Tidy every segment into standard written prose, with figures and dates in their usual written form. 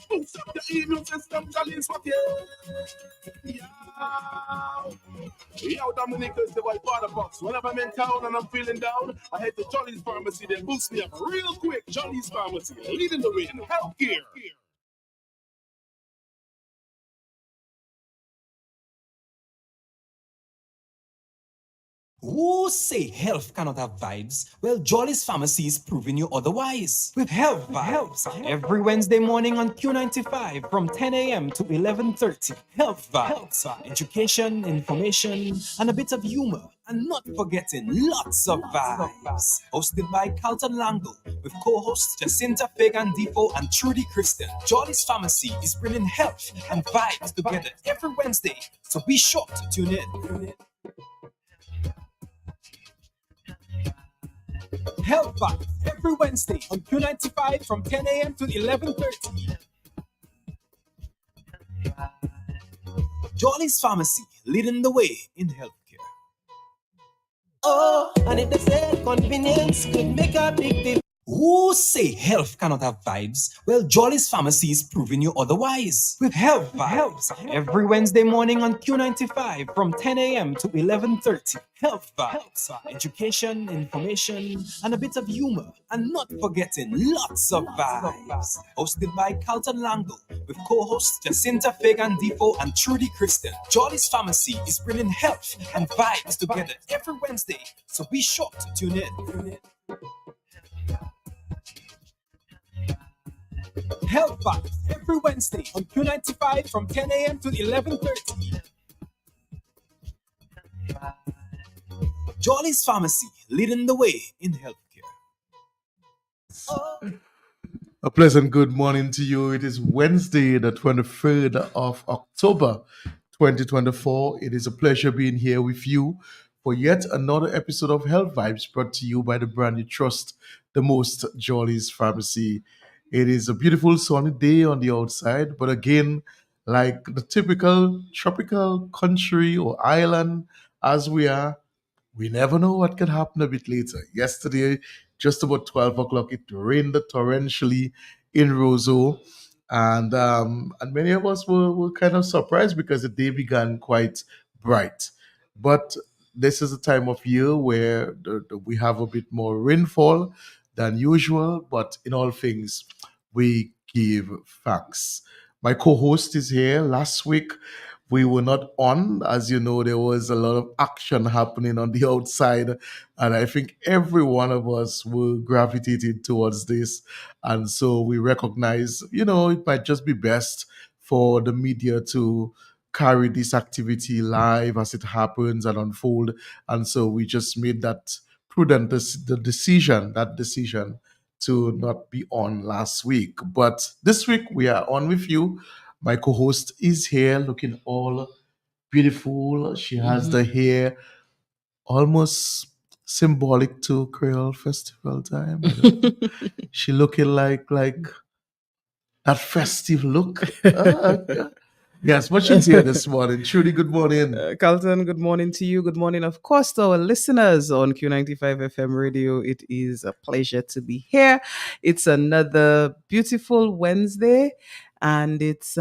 Boost up the immune system, Jolly's what yeah. Yo, Dominic is the white water box. Whenever I'm in town and I'm feeling down, I head to Jolly's Pharmacy. They boost me up real quick. Jolly's Pharmacy, leading the way in healthcare. Who say health cannot have vibes? Well, Jolly's Pharmacy is proving you otherwise. With Health Vibes, every Wednesday morning on Q95 from 10 a.m. to 11:30. Health Vibes, education, information, and a bit of humor. And not forgetting lots of vibes. Hosted by Carlton Lango with co-hosts Jacinta Fagan Defoe and Trudy Kristen. Jolly's Pharmacy is bringing health and vibes together every Wednesday. So be sure to tune in. Health Vibes every Wednesday on Q95 from 10 a.m. to 11:30. Jolly's Pharmacy, leading the way in healthcare. Oh, and if they say convenience could make a big difference. Who say health cannot have vibes? Well, Jolly's Pharmacy is proving you otherwise. With Health Vibes every Wednesday morning on Q95 from 10 a.m. to 11:30. Health Vibes, education, information, and a bit of humor. And not forgetting lots of vibes. Hosted by Carlton Lango with co-hosts Jacinta Fagan Defoe and Trudy Kristen. Jolly's Pharmacy is bringing health and vibes together every Wednesday. So be sure to tune in. Health Vibes every Wednesday on Q95 from 10 a.m. to 11:30. Jolly's Pharmacy, leading the way in healthcare. A pleasant good morning to you. It is Wednesday, the 23rd of October, 2024. It is a pleasure being here with you for yet another episode of Health Vibes brought to you by the brand you trust the most, Jolly's Pharmacy. It is a beautiful sunny day on the outside, but again, like the typical tropical country or island as we are, we never know what can happen a bit later. Yesterday, just about 12 o'clock, it rained torrentially in Roseau. And many of us were kind of surprised because the day began quite bright. But this is a time of year where we have a bit more rainfall than usual. But in all things, we give thanks. My co host is here. Last week, we were not on. As you know, there was a lot of action happening on the outside. And I think every one of us were gravitated towards this. And so we recognize, it might just be best for the media to carry this activity live as it happens and unfold. And so we just made that prudent that decision to not be on last week. But this week we are on with you. My co-host is here looking all beautiful. She has the hair almost symbolic to Creole Festival time. I don't know. She looking like that festive look. Yes, but she's here this morning. Trudy, good morning. Carlton, good morning to you. Good morning, of course, to our listeners on Q95 FM radio. It is a pleasure to be here. It's another beautiful Wednesday, and it's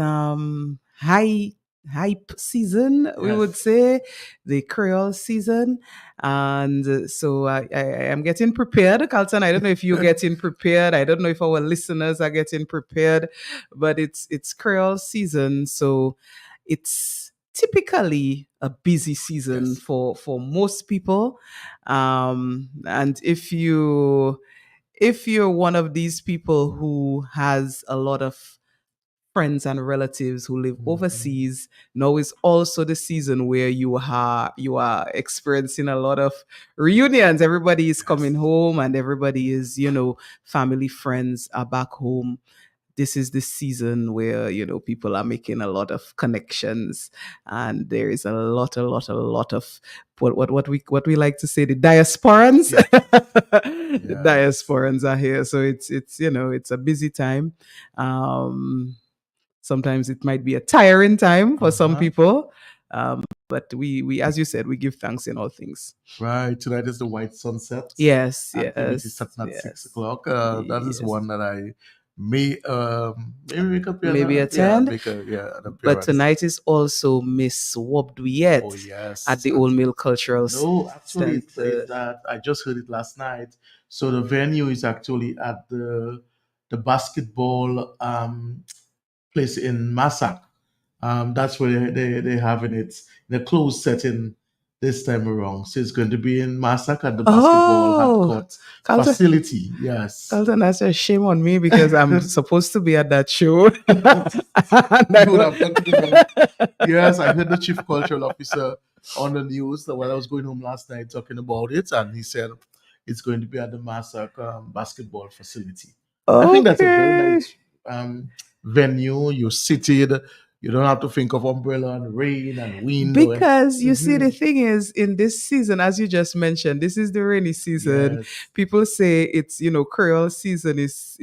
hype season, we would say, the Creole season. And so I am getting prepared, Carlton. I don't know if you're getting prepared. I don't know if our listeners are getting prepared, but it's Creole season. So it's typically a busy season for most people. And if you're one of these people who has a lot of friends and relatives who live overseas, now is also the season where you are experiencing a lot of reunions. Everybody is coming home, and everybody is, family, friends are back home. This is the season where people are making a lot of connections, and there is a lot of what we like to say, the diasporans. The diasporans are here, so it's a busy time. Sometimes it might be a tiring time for some people, but we, as you said, we give thanks in all things. Right. Tonight is the White Sunset. Yes. Activity starting at 6 o'clock. That is one that I maybe make Maybe an attend. make an But appearance. tonight is also Miss Wobduyet Oh yes, at the Old Mill Cultural no, actually, Center. it's at, I just heard it last night. So the venue is actually at the basketball place in Massac. That's where they having it in a closed setting this time around. So it's going to be in Massac at the basketball half Oh, court Carlton, facility. Yes. Carlton, that's a shame on me because I'm supposed to be at that show. And I You would wa- have gone to the wrong. Yes, I heard the chief cultural officer on the news while I was going home last night talking about it, and he said it's going to be at the Massac basketball facility. I think that's a very Okay. nice venue. You're seated. You don't have to think of umbrella and rain and wind. Because you see, the Mhm. thing is, in this season, as you just mentioned, this is the rainy season. Yes. People say it's Creole season is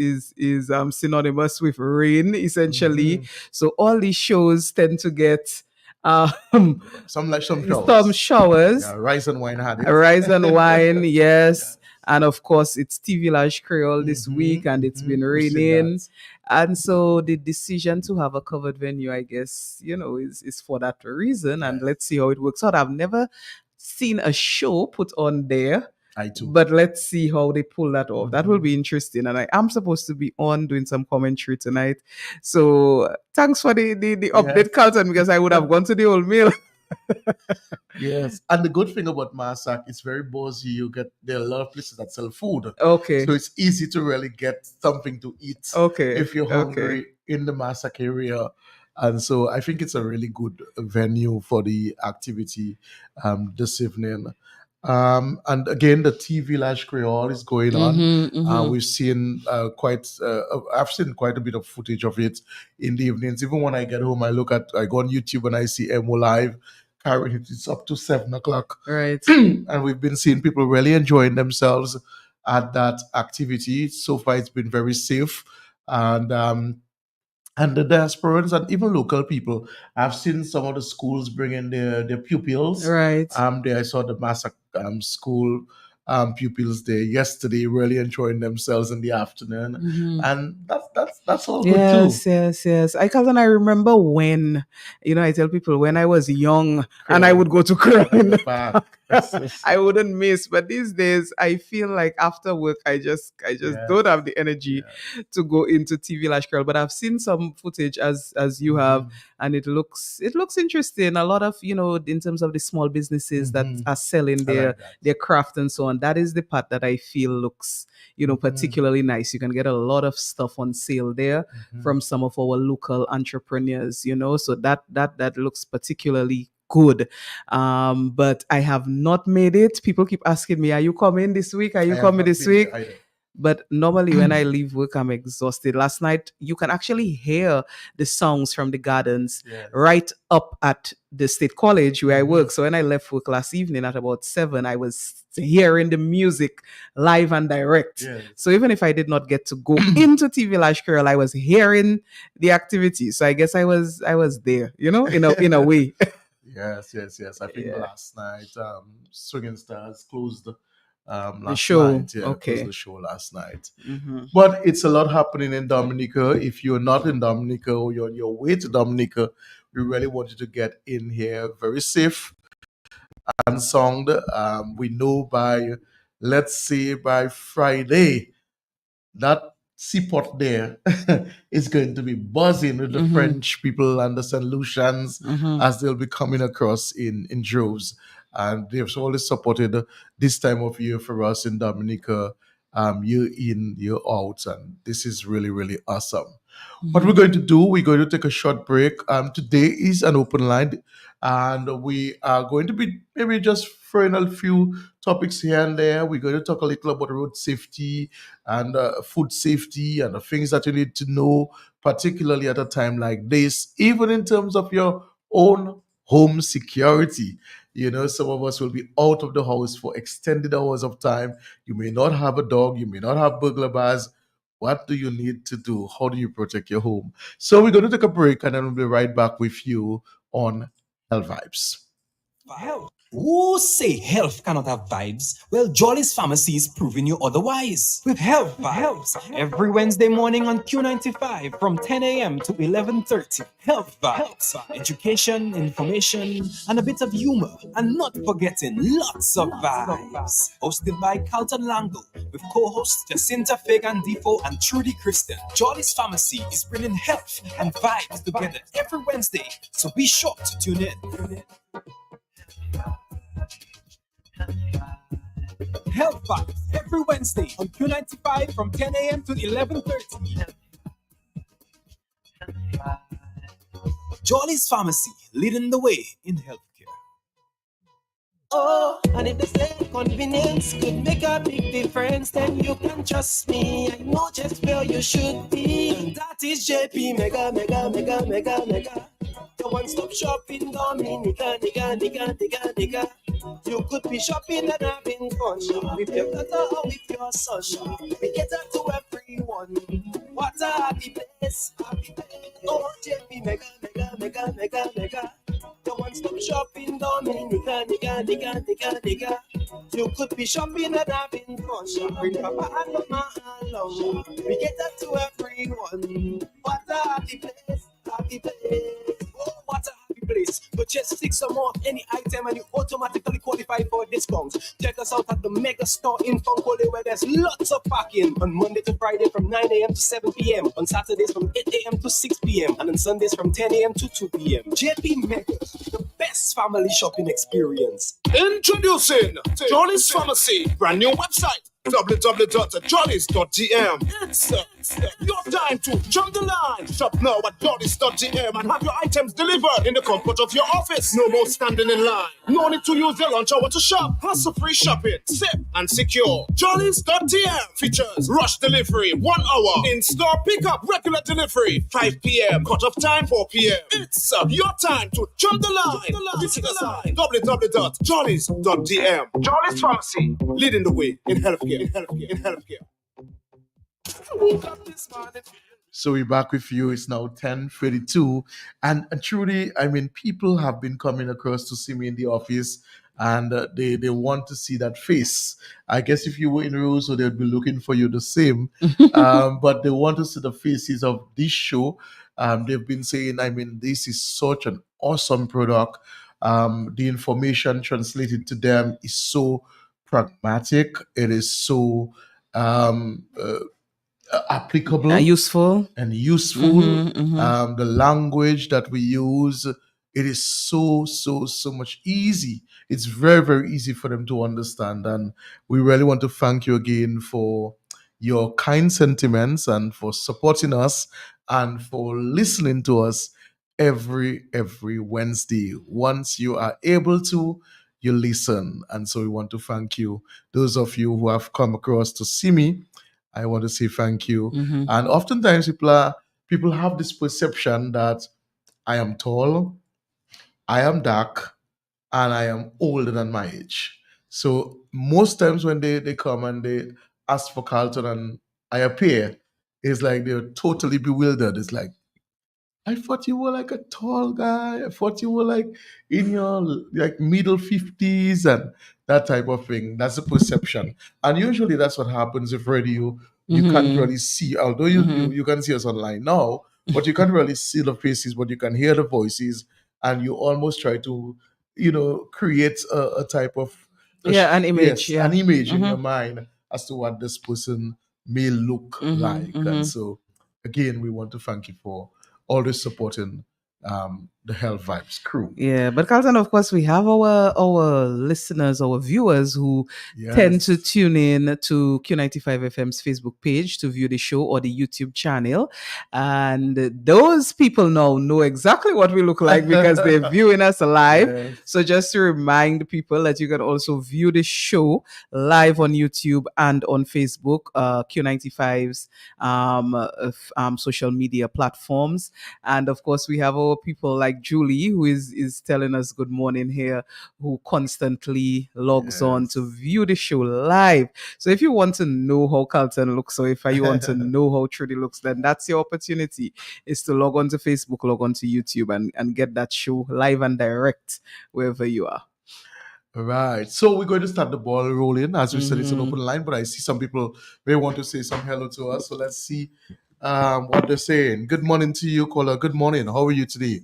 synonymous with rain, essentially. Mhm. So all these shows tend to get um Some some showers. Yeah, Rice and Wine had it. Rice and wine, yes. And of course, it's TV Village Creole this week, and it's been We've seen raining. that. And so the decision to have a covered venue, I guess, is for that reason. And Yes. let's see how it works out. I've never seen a show put on there, I too. but let's see how they pull that off. That will be interesting. And I am supposed to be on doing some commentary tonight. So thanks for the update, Carlton, because I would have gone to the Old Mill. Yes, and the good thing about Massac, it's very buzzy. There are a lot of places that sell food, Okay. so it's easy to really get something to eat Okay. if you're hungry in the Massac area. And so I think it's a really good venue for the activity this evening. And again, the Tea Village Creole is going on. We've seen I've seen quite a bit of footage of it in the evenings. Even when I get home, I go on YouTube and I see Emo Live carrying it. It's up to 7 o'clock. Right. And we've been seeing people really enjoying themselves at that activity. So far, it's been very safe. And the diasporans and even local people. I've seen some of the schools bringing their pupils. Right. There I saw the Massac school pupils there yesterday, really enjoying themselves in the afternoon, and that's all good too. Yes. I remember when, I tell people when I was young and I would go to Creole in the Back. I wouldn't miss. But these days, I feel like after work, I just don't have the energy to go into TV Lash Curl. But I've seen some footage as you have, and it looks interesting. A lot of in terms of the small businesses that are selling their craft and so on. That is the part that I feel looks particularly nice. You can get a lot of stuff on sale there from some of our local entrepreneurs. So that looks particularly good. But I have not made it. People keep asking me, are you coming this week? Are you coming this week? But normally when I leave work, I'm exhausted. Last night, you can actually hear the songs from the gardens right up at the State College where I work. So when I left work last evening at about 7, I was hearing the music live and direct. So even if I did not get to go into TV Lash Curl, I was hearing the activity. So I guess I was there, in a way. Yes. I think last night, Swinging Stars closed last the show. night. Yeah, Okay. closed the show last night. But it's a lot happening in Dominica. If you're not in Dominica or you're on your way to Dominica, we really want you to get in here very safe and sound. We know let's say by Friday, that seaport there is going to be buzzing with the French people and the St. Lucians as they'll be coming across in droves. And they've always supported this time of year for us in Dominica, year in, year out. And this is really, really awesome. What we're going to do, we're going to take a short break. Today is an open line, and we are going to be maybe just throwing a few topics here and there. We're going to talk a little about road safety and food safety and the things that you need to know, particularly at a time like this, even in terms of your own home security. Some of us will be out of the house for extended hours of time. You may not have a dog, you may not have burglar bars. What do you need to do? How do you protect your home? So we're going to take a break and then we'll be right back with you on Health Vibes. Who say health cannot have vibes? Well, Jolly's Pharmacy is proving you otherwise. With Health Vibes, every Wednesday morning on Q95 from 10 a.m. to 11:30. Health Vibes, education, information, and a bit of humor. And not forgetting lots of vibes. Hosted by Carlton Lango, with co-hosts Jacinta Fagan Defo and Trudy Kristen. Jolly's Pharmacy is bringing health and vibes together every Wednesday, so be sure to tune in. Health Vibes every Wednesday on Q95 from 10 a.m. to 11:30. Jolly's Pharmacy, leading the way in healthcare. Oh, and if they say convenience could make a big difference, then you can trust me. I know just where you should be. And that is JP Mega, Mega, Mega, Mega, Mega. The one-stop shopping, Dominica, nigga. You could be shopping and having fun with your daughter or with your son. We get that to everyone. What a happy place, happy place. Oh, JP Mega, Mega, Mega, Mega, Mega. The one-stop shopping, Dominica, nigga. You could be shopping and having fun. Bring Papa and Mama along. We get that to everyone. What a happy place, happy place. Oh, what a happy place. Purchase 6 or more of any item and you automatically qualify for discounts. Check us out at the Mega Store in Funkole, where there's lots of parking on Monday to Friday from 9 a.m. to 7 p.m. On Saturdays from 8 a.m. to 6 p.m. and on Sundays from 10 a.m. to 2 p.m. JP Mega, the best family shopping experience. Introducing Jolly's Pharmacy, brand new website. www.jollies.dm. It's your time to jump the line. Shop now at jollies.dm and have your items delivered in the comfort of your office. No more standing in line. No need to use your lunch hour to shop. Hassle-free shopping, safe and secure. Jollies.dm features rush delivery, 1 hour. In-store pickup, regular delivery, 5 p.m. Cut-off time, 4 p.m. It's your time to jump the line. Visit us at www.jollies.dm. Jollies Pharmacy, leading the way in healthcare. So we're back with you. It's now 10:32, and truly, I mean, people have been coming across to see me in the office, and they want to see that face. I guess if you were in Roseau, they'd be looking for you the same, but they want to see the faces of this show. They've been saying, I mean, this is such an awesome product. The information translated to them is so pragmatic. It is so applicable, Useful. and useful. The language that we use, it is so much easy. It's very, very easy for them to understand. And we really want to thank you again for your kind sentiments and for supporting us and for listening to us every Wednesday. Once you are able to, you listen. And so we want to thank you. Those of you who have come across to see me, I want to say thank you. And oftentimes people have this perception that I am tall, I am dark, and I am older than my age. So most times when they come and they ask for Carlton and I appear, it's like they're totally bewildered. It's like, I thought you were like a tall guy. I thought you were like in your like middle 50s and that type of thing. That's the perception. And usually that's what happens with radio. You can't really see, although you can see us online now, but you can't really see the faces, but you can hear the voices, and you almost try to, create a type of An image. an image in your mind as to what this person may look like. And so again, we want to thank you for always supporting the Health Vibes crew. Yeah, but Carlton, of course, we have our listeners, our viewers who tend to tune in to Q95 FM's Facebook page to view the show or the YouTube channel. And those people now know exactly what we look like because they're viewing us live. Yes. So just to remind people that you can also view the show live on YouTube and on Facebook, Q95's social media platforms. And of course, we have our people like Julie, who is telling us good morning here, who constantly logs on to view the show live. So if you want to know how Carlton looks, or if you want to know how Trudy looks, then that's your opportunity, is to log on to Facebook, log on to YouTube, and get that show live and direct wherever you are. Right. So we're going to start the ball rolling. As we said, it's an Mhm. open line, but I see some people may want to say some hello to us. So let's see what they're saying. Good morning to you, caller. Good morning. How are you today?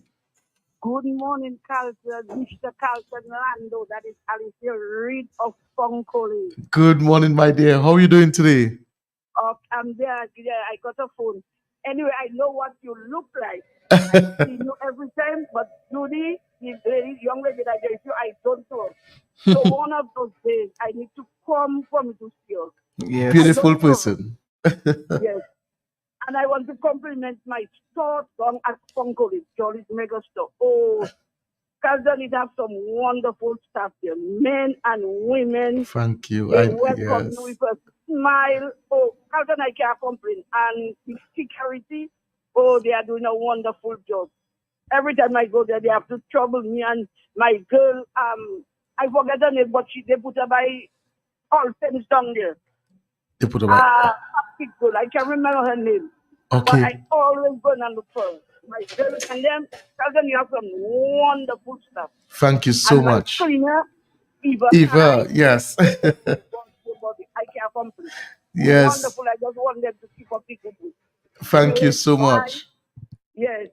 Good morning, Carlton, Mr. Carlton Lando. That is Alicia Reed of Funkoli. Good morning, my dear. How are you doing today? I'm there. I got a phone. Anyway, I know what you look like. I see you every time, but Judy, the very young lady that gave you, I don't know. So one of those days, I need to come for me to see you. Yes. I Beautiful don't know. person. Yes. And I want to compliment my store song at Funkoli, Jolly's Mega Store. Oh, Carlton, it have some wonderful staff there, men and women. Thank you. They welcome Yes. you with a smile. Oh, Carlton, I can't complain. And the security, oh, they are doing a wonderful job. Every time I go there, they have to trouble me and my girl. I forget her name, but they put her by all things down there. They put about Girl, I can't remember her name, but okay. I always go and look for her. My girl and them. Carlton, you have some wonderful stuff. Thank you so And my much. cleaner, Eva. Eva, yes. I can't complain. Yes. Wonderful. I just want them to keep up the good. Thank you so much. Yes.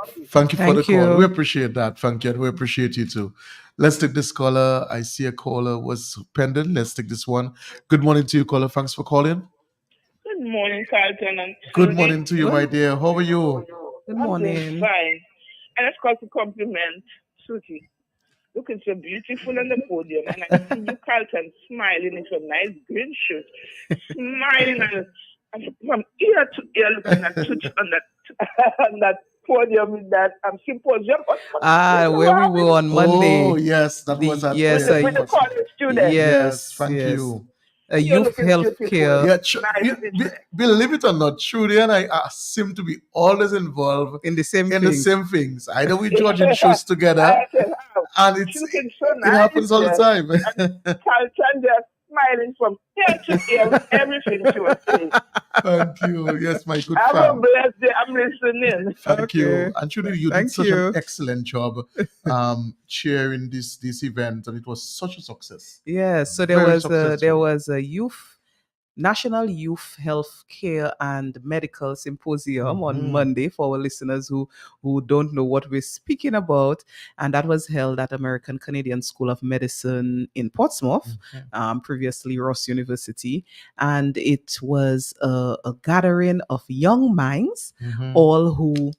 Okay. Thank you for the Thank call. you. We appreciate that. Thank you. And we appreciate you too. Let's take this caller. I see a caller was pending. Let's take this one. Good morning to you, caller. Thanks for calling. Good morning, Carlton and Good Judy. morning to you, my dear. How are you? Good I'm doing morning. fine. And let's call to compliment Suki. Looking so beautiful on the podium. And I see you, Carlton, smiling in your nice green shirt. Smiling and from ear to ear looking at Suki on that on that podium with that symposium. Where we were on Monday. Oh, yes. That was at yes, with the college students. Yes, thank yes. you. You're Youth looking health beautiful. care Yeah, Nice picture. believe it or not, Trudy and I seem to be always involved in the same in the thing. same things. Either we judging shows together, I said, oh, and she's looking so it nice. happens all the there. time. Carlton just smiling from ear to ear with everything she was saying. Thank you. Yes, my good Have a fan. blessed day. I'm listening. Thank you. Okay. And Trudy, you Thank did such you. an excellent job chairing this event, and it was such a success. Yes, so there Very was successful. a National Youth Health Care and Medical Symposium on Mhm. Monday for our listeners who don't know what we're speaking about, and that was held at American Canadian School of Medicine in Portsmouth, previously Ross University, and it was a gathering of young minds, Mhm. all who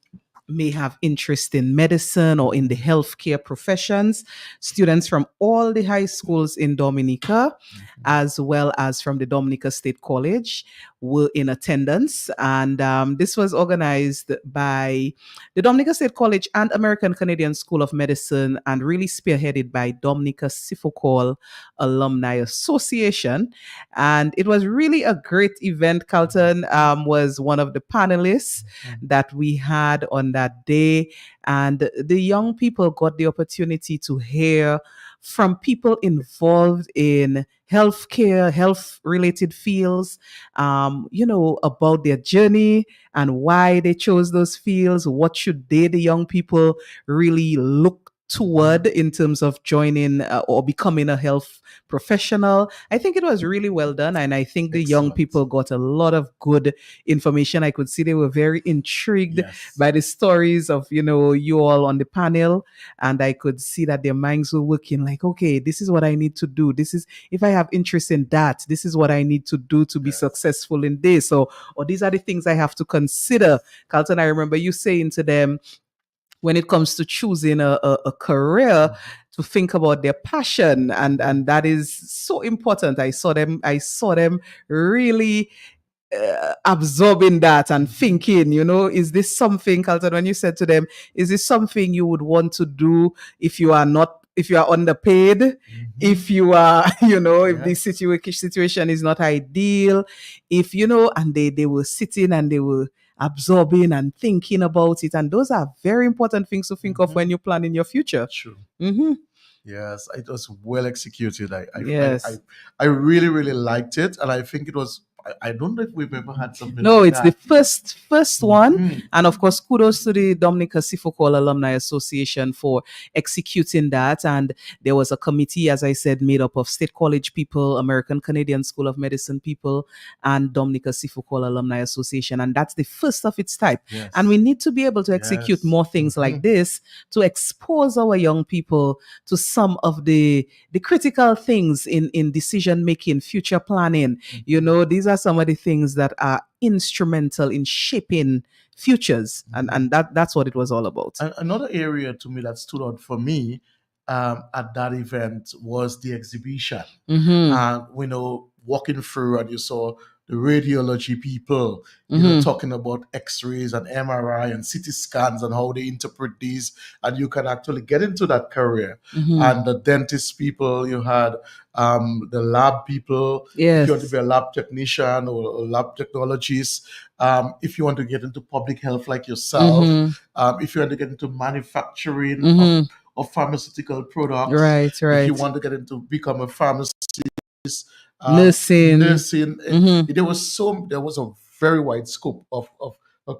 may have interest in medicine or in the healthcare professions, students from all the high schools in Dominica, as well as from the Dominica State College, were in attendance. And this was organized by the Dominica State College and American Canadian School of Medicine, and really spearheaded by Dominica Sifokol Alumni Association. And it was really a great event. Carlton was one of the panelists that we had on that day. And the young people got the opportunity to hear from people involved in healthcare, health related fields, about their journey and why they chose those fields. What should the young people really look toward in terms of joining or becoming a health professional? I think it was really well done, and I think the young Excellent. people got a lot of good information. I could see they were very intrigued Yes. by the stories of you all on the panel, and I could see that their minds were working like, okay, this is what I need to do. This is, if I have interest in that, this is what I need to do to be Yes. successful in this, or these are the things I have to consider. Carlton, I remember you saying to them, when it comes to choosing a career, to think about their passion, and that is so important. I saw them really absorbing that and thinking, is this something, Carlton, when you said to them, is this something you would want to do if you are underpaid, if you are, if the situation is not ideal, if, and they were sitting and they were absorbing and thinking about it. And those are very important things to think of when you're planning your future. True. Mm-hmm. Yes, it was well executed. Yes. I really, really liked it, and I think it was I don't know if we've ever had something No, like it's the that. first one. Mhm. And of course, kudos to the Dominica Sifokol Alumni Association for executing that. And there was a committee, as I said, made up of State College people, American Canadian School of Medicine people, and Dominica Sifokol Alumni Association. And that's the first of its type. Yes. And we need to be able to execute Yes. more things like Mhm. this to expose our young people to some of the critical things in decision making, future planning. You know, these are some of the things that are instrumental in shaping futures, and that's what it was all about. Another area to me that stood out for me at that event was the exhibition. Mhm. And we know walking through, and you saw the radiology people, you know, talking about X-rays and MRI and CT scans and how they interpret these, and you can actually get into that career. And the dentist people, you had the lab people. If you want to Yes. be a lab technician or a lab technologist, if you want to get into public health like yourself, if you want to get into manufacturing of pharmaceutical products, Right, if you right. want to get into become a pharmacist, Nursing. nursing, Mhm. there was a very wide scope of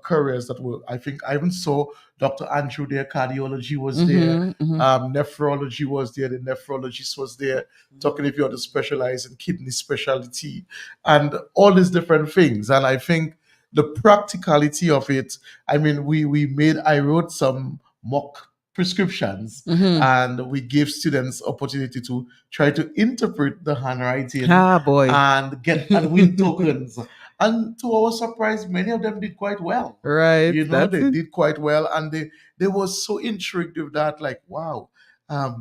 careers that were. I think I even saw Dr. Andrew there. Cardiology was there. Nephrology was there. The nephrologist was there. Talking if you want to specialize in kidney specialty and all these different things. And I think the practicality of it. I mean, I wrote some mock prescriptions and we gave students opportunity to try to interpret the handwriting Ah, boy. and win tokens. And to our surprise, many of them did quite well. Right. You know, That's they it. did quite well, and they were so intrigued with that, like, wow,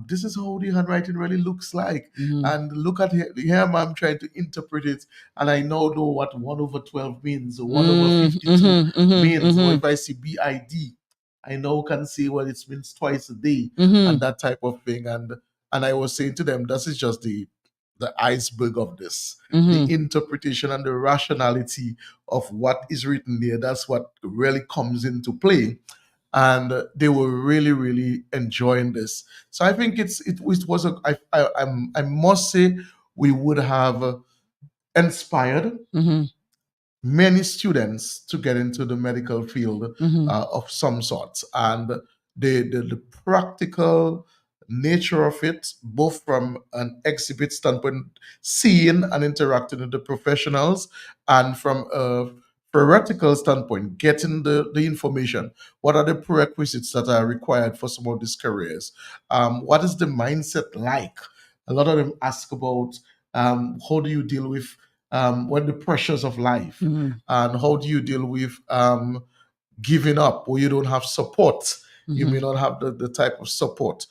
this is how the handwriting really looks like. And look at here, I'm trying to interpret it, and I now know what 1/12 means, or 1/52 means. Or if I see BID, I now can see what it means twice a day, and that type of thing. And I was saying to them, this is just the iceberg of this. The interpretation and the rationality of what is written there, that's what really comes into play. And they were really, really enjoying this. So I think it was I must say we would have inspired many students to get into the medical field of some sort. And the practical nature of it, both from an exhibit standpoint, seeing and interacting with the professionals, and from a theoretical standpoint, getting the information. What are the prerequisites that are required for some of these careers? What is the mindset like? A lot of them ask about how do you deal with when the pressures of life, and how do you deal with giving up or you don't have support. You may not have the type of support.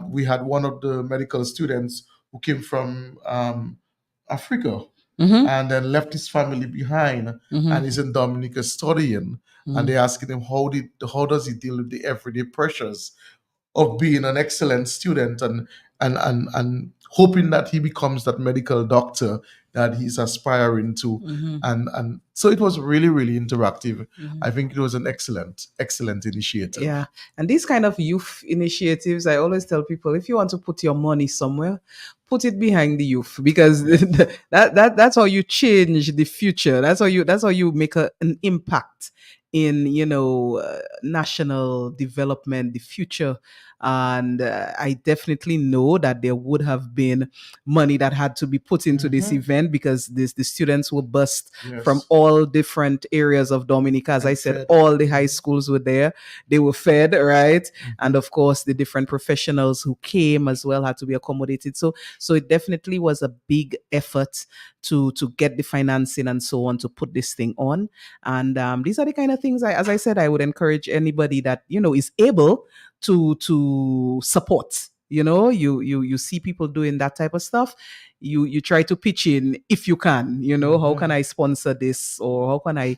We had one of the medical students who came from Africa and then left his family behind and is in Dominica studying. And they're asking him how does he deal with the everyday pressures of being an excellent student and hoping that he becomes that medical doctor that he's aspiring to. And so it was really, really interactive. I think it was an excellent initiative. Yeah. And these kind of youth initiatives, I always tell people, if you want to put your money somewhere, put it behind the youth, because that's how you change the future. That's how you make an impact in national development, the future. And I definitely know that there would have been money that had to be put into this event, because the students were bussed from all different areas of Dominica. As I said, fed. all the high schools were there. They were fed, right? And of course, the different professionals who came as well had to be accommodated. So it definitely was a big effort to get the financing and so on to put this thing on. And these are the kind of things, as I said, I would encourage anybody that is able to support. You see people doing that type of stuff. You try to pitch in if you can. How can I sponsor this, or how can I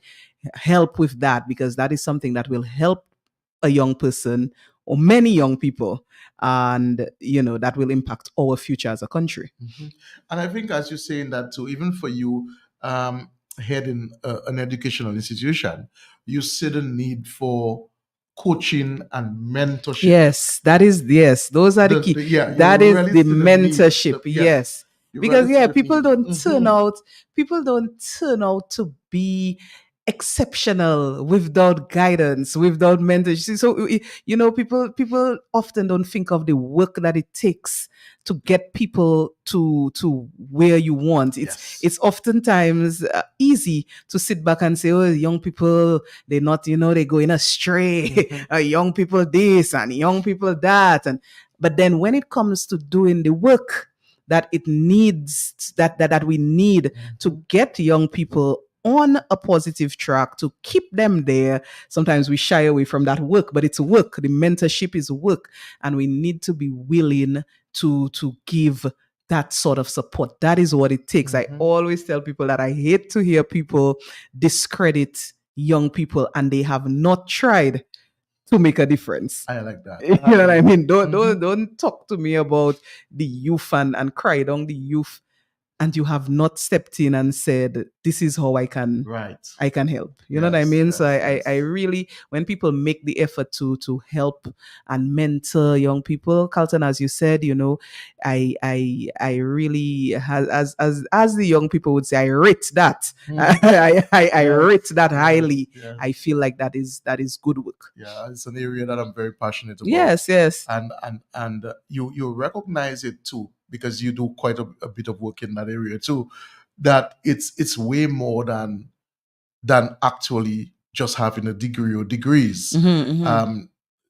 help with that? Because that is something that will help a young person or many young people, and that will impact our future as a country. And I think, as you're saying that too, even for you, heading an educational institution, you see the need for coaching and mentorship. Yes, those are the key. That is the mentorship. Yes. Because yeah, people Relatively. don't turn out. People don't turn out to be exceptional without guidance, without mentorship. So people often don't think of the work that it takes to get people to where you want. Yes. It's oftentimes easy to sit back and say, oh, young people, they're not, they're going astray. Young people this and young people that, and but then when it comes to doing the work that it needs, that we need to get young people on a positive track, to keep them there. Sometimes we shy away from that work, but it's work. The mentorship is work, and we need to be willing to give that sort of support. That is what it takes. I always tell people that I hate to hear people discredit young people and they have not tried to make a difference. I like that. You know what I mean? Don't talk to me about the youth and cry down the youth, and you have not stepped in and said, this is how I can help. You know what I mean? So I really, when people make the effort to help and mentor young people, Carlton, as you said, I really as the young people would say, I rate that. I rate that highly. I feel like that is good work. Yeah, it's an area that I'm very passionate about. Yes. And you recognize it too, because you do quite a bit of work in that area too, that it's way more than actually just having a degree or degrees.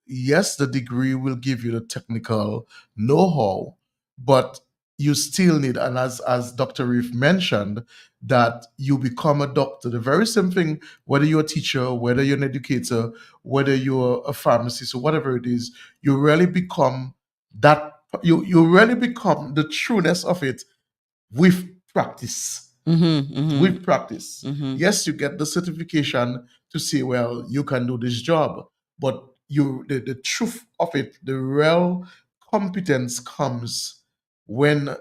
Yes, the degree will give you the technical know-how, but you still need, and as Dr. Reef mentioned, that you become a doctor. The very same thing, whether you're a teacher, whether you're an educator, whether you're a pharmacist or whatever it is, you really become that. You really become the trueness of it with practice. With practice. Yes, you get the certification to say, well, you can do this job, but the truth of it, the real competence comes when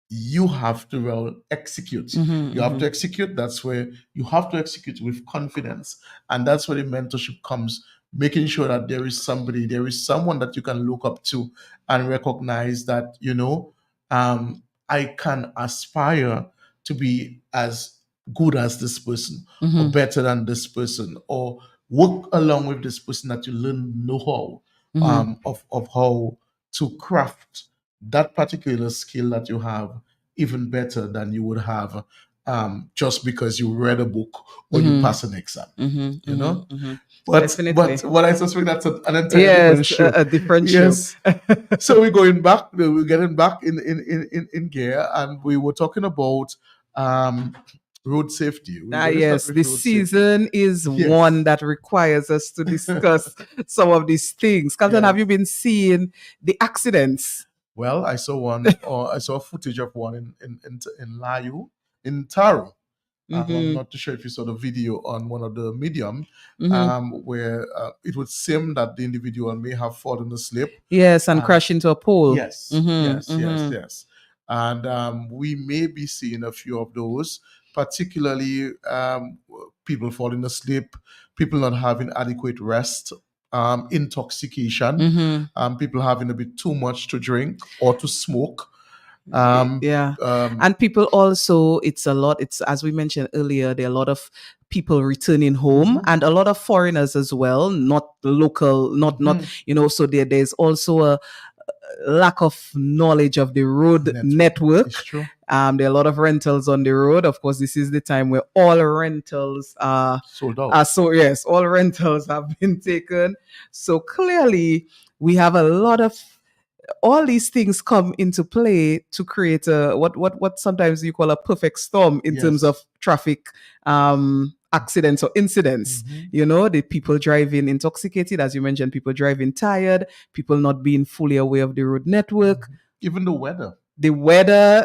you have to execute. You have to execute. That's where you have to execute with confidence. And that's where the mentorship comes, making sure that there is someone that you can look up to and recognize that, I can aspire to be as good as this person or better than this person, or work along with this person, that you learn know-how of how to craft that particular skill that you have even better than you would have just because you read a book or you pass an exam. But what I suspect that's an entirely different show. A different show. So we're getting back in gear, and we were talking about road safety. The season is one that requires us to discuss some of these things. Carlton, have you been seeing the accidents? Well, I saw one, or I saw footage of one in Layu, in Taro. I'm not too sure if you saw the video on one of the medium, where it would seem that the individual may have fallen asleep. Yes, and crashed into a pole. Yes. And we may be seeing a few of those, particularly people falling asleep, people not having adequate rest, intoxication, people having a bit too much to drink or to smoke. And people also, it's as we mentioned earlier, there are a lot of people returning home and a lot of foreigners as well, not local, not so there's also a lack of knowledge of the road network. It's true. There are a lot of rentals on the road. Of course, this is the time where all rentals are sold out. All rentals have been taken. So clearly, we have a lot of all these things come into play to create a what sometimes you call a perfect storm in terms of traffic accidents or incidents. The people driving intoxicated, as you mentioned, people driving tired, people not being fully aware of the road network, even the weather,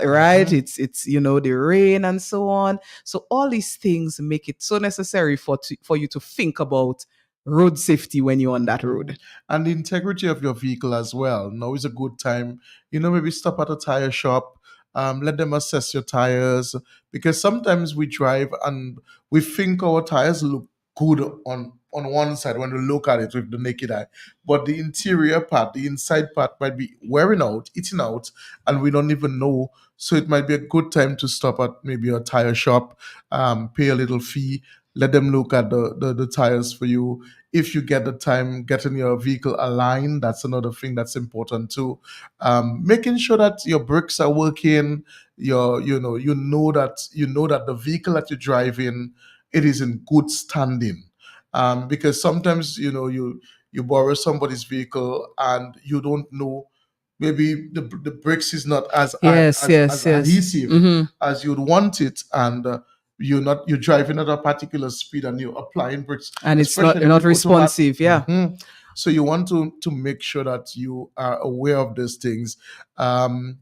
right? It's the rain and so on. So all these things make it so necessary for you to think about road safety when you're on that road. And the integrity of your vehicle as well. Now is a good time, maybe stop at a tire shop, let them assess your tires, because sometimes we drive and we think our tires look good on on one side when you look at it with the naked eye, but the interior part, the inside part might be wearing out, eating out, and we don't even know. So it might be a good time to stop at maybe a tire shop, pay a little fee, let them look at the tires for you. If you get the time, getting your vehicle aligned, that's another thing that's important too. Making sure that your brakes are working, you know that the vehicle that you're driving, it is in good standing. Because sometimes you borrow somebody's vehicle and you don't know, maybe the brakes is not Yes, as yes, yes. adhesive Hmm. as you'd want it, and you're driving at a particular speed and you're applying brakes, And it's especially not with automatic. responsive. Yeah. So you want to make sure that you are aware of these things. Um,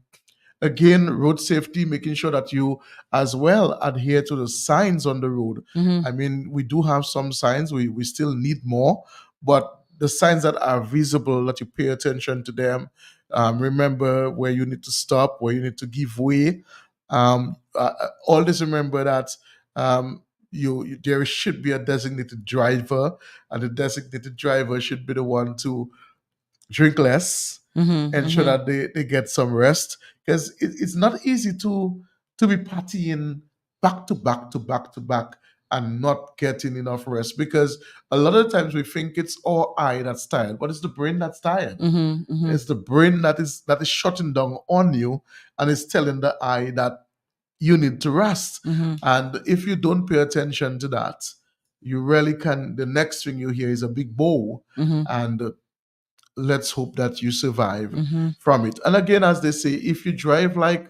Again, road safety, making sure that you as well adhere to the signs on the road. Hmm. I mean, we do have some signs, we still need more, but the signs that are visible, that you pay attention to them. Remember where you need to stop, where you need to give way. Always remember that there should be a designated driver, and the designated driver should be the one to drink less, Hmm. ensure Hmm. that they get some rest, because it's not easy to be partying back to back to back to back and not getting enough rest, because a lot of times we think it's our eye that's tired, but it's the brain that's tired. Hmm. Hmm. It's the brain that is shutting down on you and is telling the eye that you need to rest. Hmm. And if you don't pay attention to that, you really can, the next thing you hear is a big bow, Hmm. and let's hope that you survive Hmm. from it. And again, as they say, if you drive like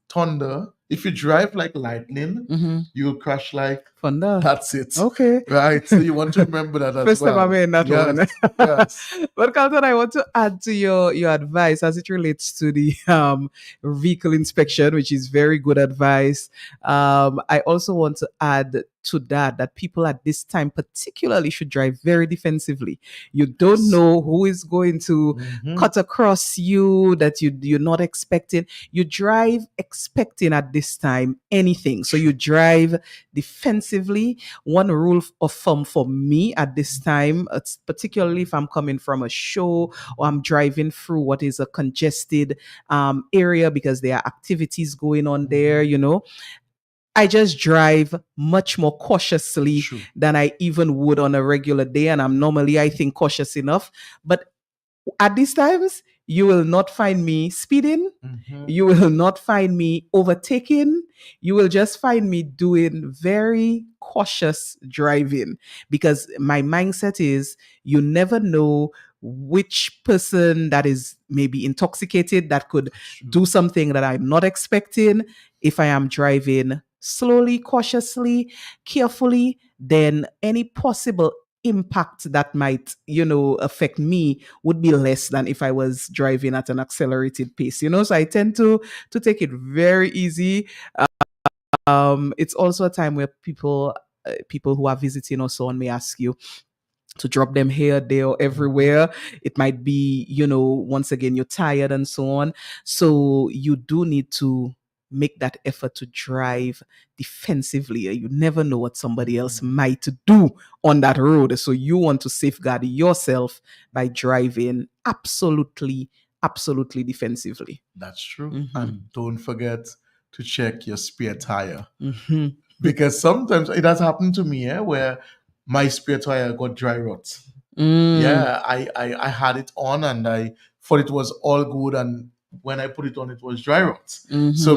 thunder, if you drive like lightning, Hmm. you'll crash like, Thunder. that's it. Okay. Right. So you want to remember that as First time I'm well. hearing that one. Yes. Yes. But Carlton, I want to add to your advice as it relates to the vehicle inspection, which is very good advice. I also want to add to that people at this time particularly should drive very defensively. You don't know who is going to Mhm. cut across you that you're not expecting. You drive expecting at this time anything. So you drive defensively. One rule of thumb for me at this time, it's particularly if I'm coming from a show or I'm driving through what is a congested area because there are activities going on there, I just drive much more cautiously True. than I even would on a regular day. And I'm normally, I think, cautious enough. But at these times, you will not find me speeding. Mhm. You will not find me overtaking. You will just find me doing very cautious driving because my mindset is you never know which person that is maybe intoxicated that could True. do something that I'm not expecting. If I am driving slowly, cautiously, carefully, then any possible impact that might affect me would be less than if I was driving at an accelerated pace. So I tend to take it very easy. It's also a time where people who are visiting or so on may ask you to drop them here, there, or everywhere. It might be, once again, you're tired and so on. So you do need to make that effort to drive defensively. You never know what somebody else might do on that road. So you want to safeguard yourself by driving absolutely defensively. That's true. Mhm. And don't forget to check your spare tire, Hmm. because sometimes it has happened to me, where my spare tire got dry rot. Mm. Yeah, I had it on and I thought it was all good, and when I put it on, it was dry rot. So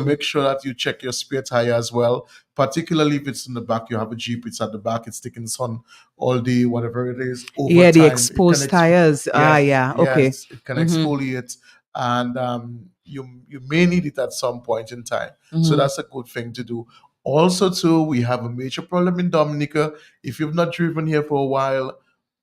Mhm. make sure that you check your spare tire as well, particularly if it's in the back. You have a Jeep, it's at the back, it's taking sun all day, whatever it is. Over Yeah, the time, exposed tires. Yeah. Okay. yes, it can Mhm. exfoliate, and you may need it at some point in time. So Mhm. that's a good thing to do. Also, too, we have a major problem in Dominica. If you've not driven here for a while,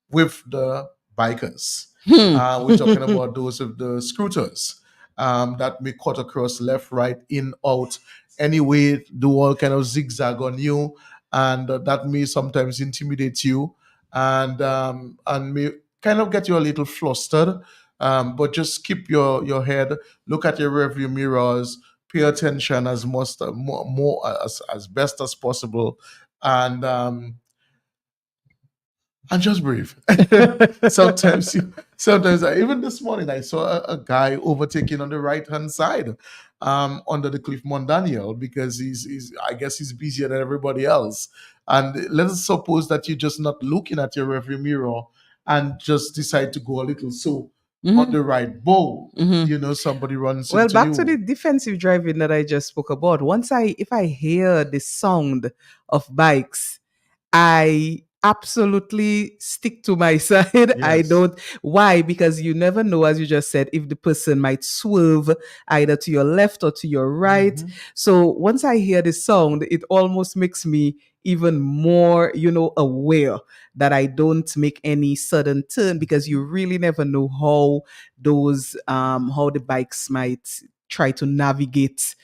with the bikers. We're talking about those with the scooters that may cut across left, right, in, out, anyway, do all kind of zigzag on you, and that may sometimes intimidate you, and may kind of get you a little flustered. But just keep your head, look at your rearview mirrors, pay attention as much more as best as possible, and and just breathe. Sometimes even this morning I saw a guy overtaking on the right hand side, under the Cliff Mondaniel, because he's I guess he's busier than everybody else. And let us suppose that you're just not looking at your rearview mirror and just decide to go a little so on the right bowl. Somebody runs Well, into back you. to the defensive driving that I just spoke about. If I hear the sound of bikes, I absolutely stick to my side. I Yes. don't. Why? Because you never know, as you just said, if the person might swerve either to your left or to your right. So once I hear the sound, it almost makes me even more, aware that I don't make any sudden turn, because you really never know how the bikes might try to navigate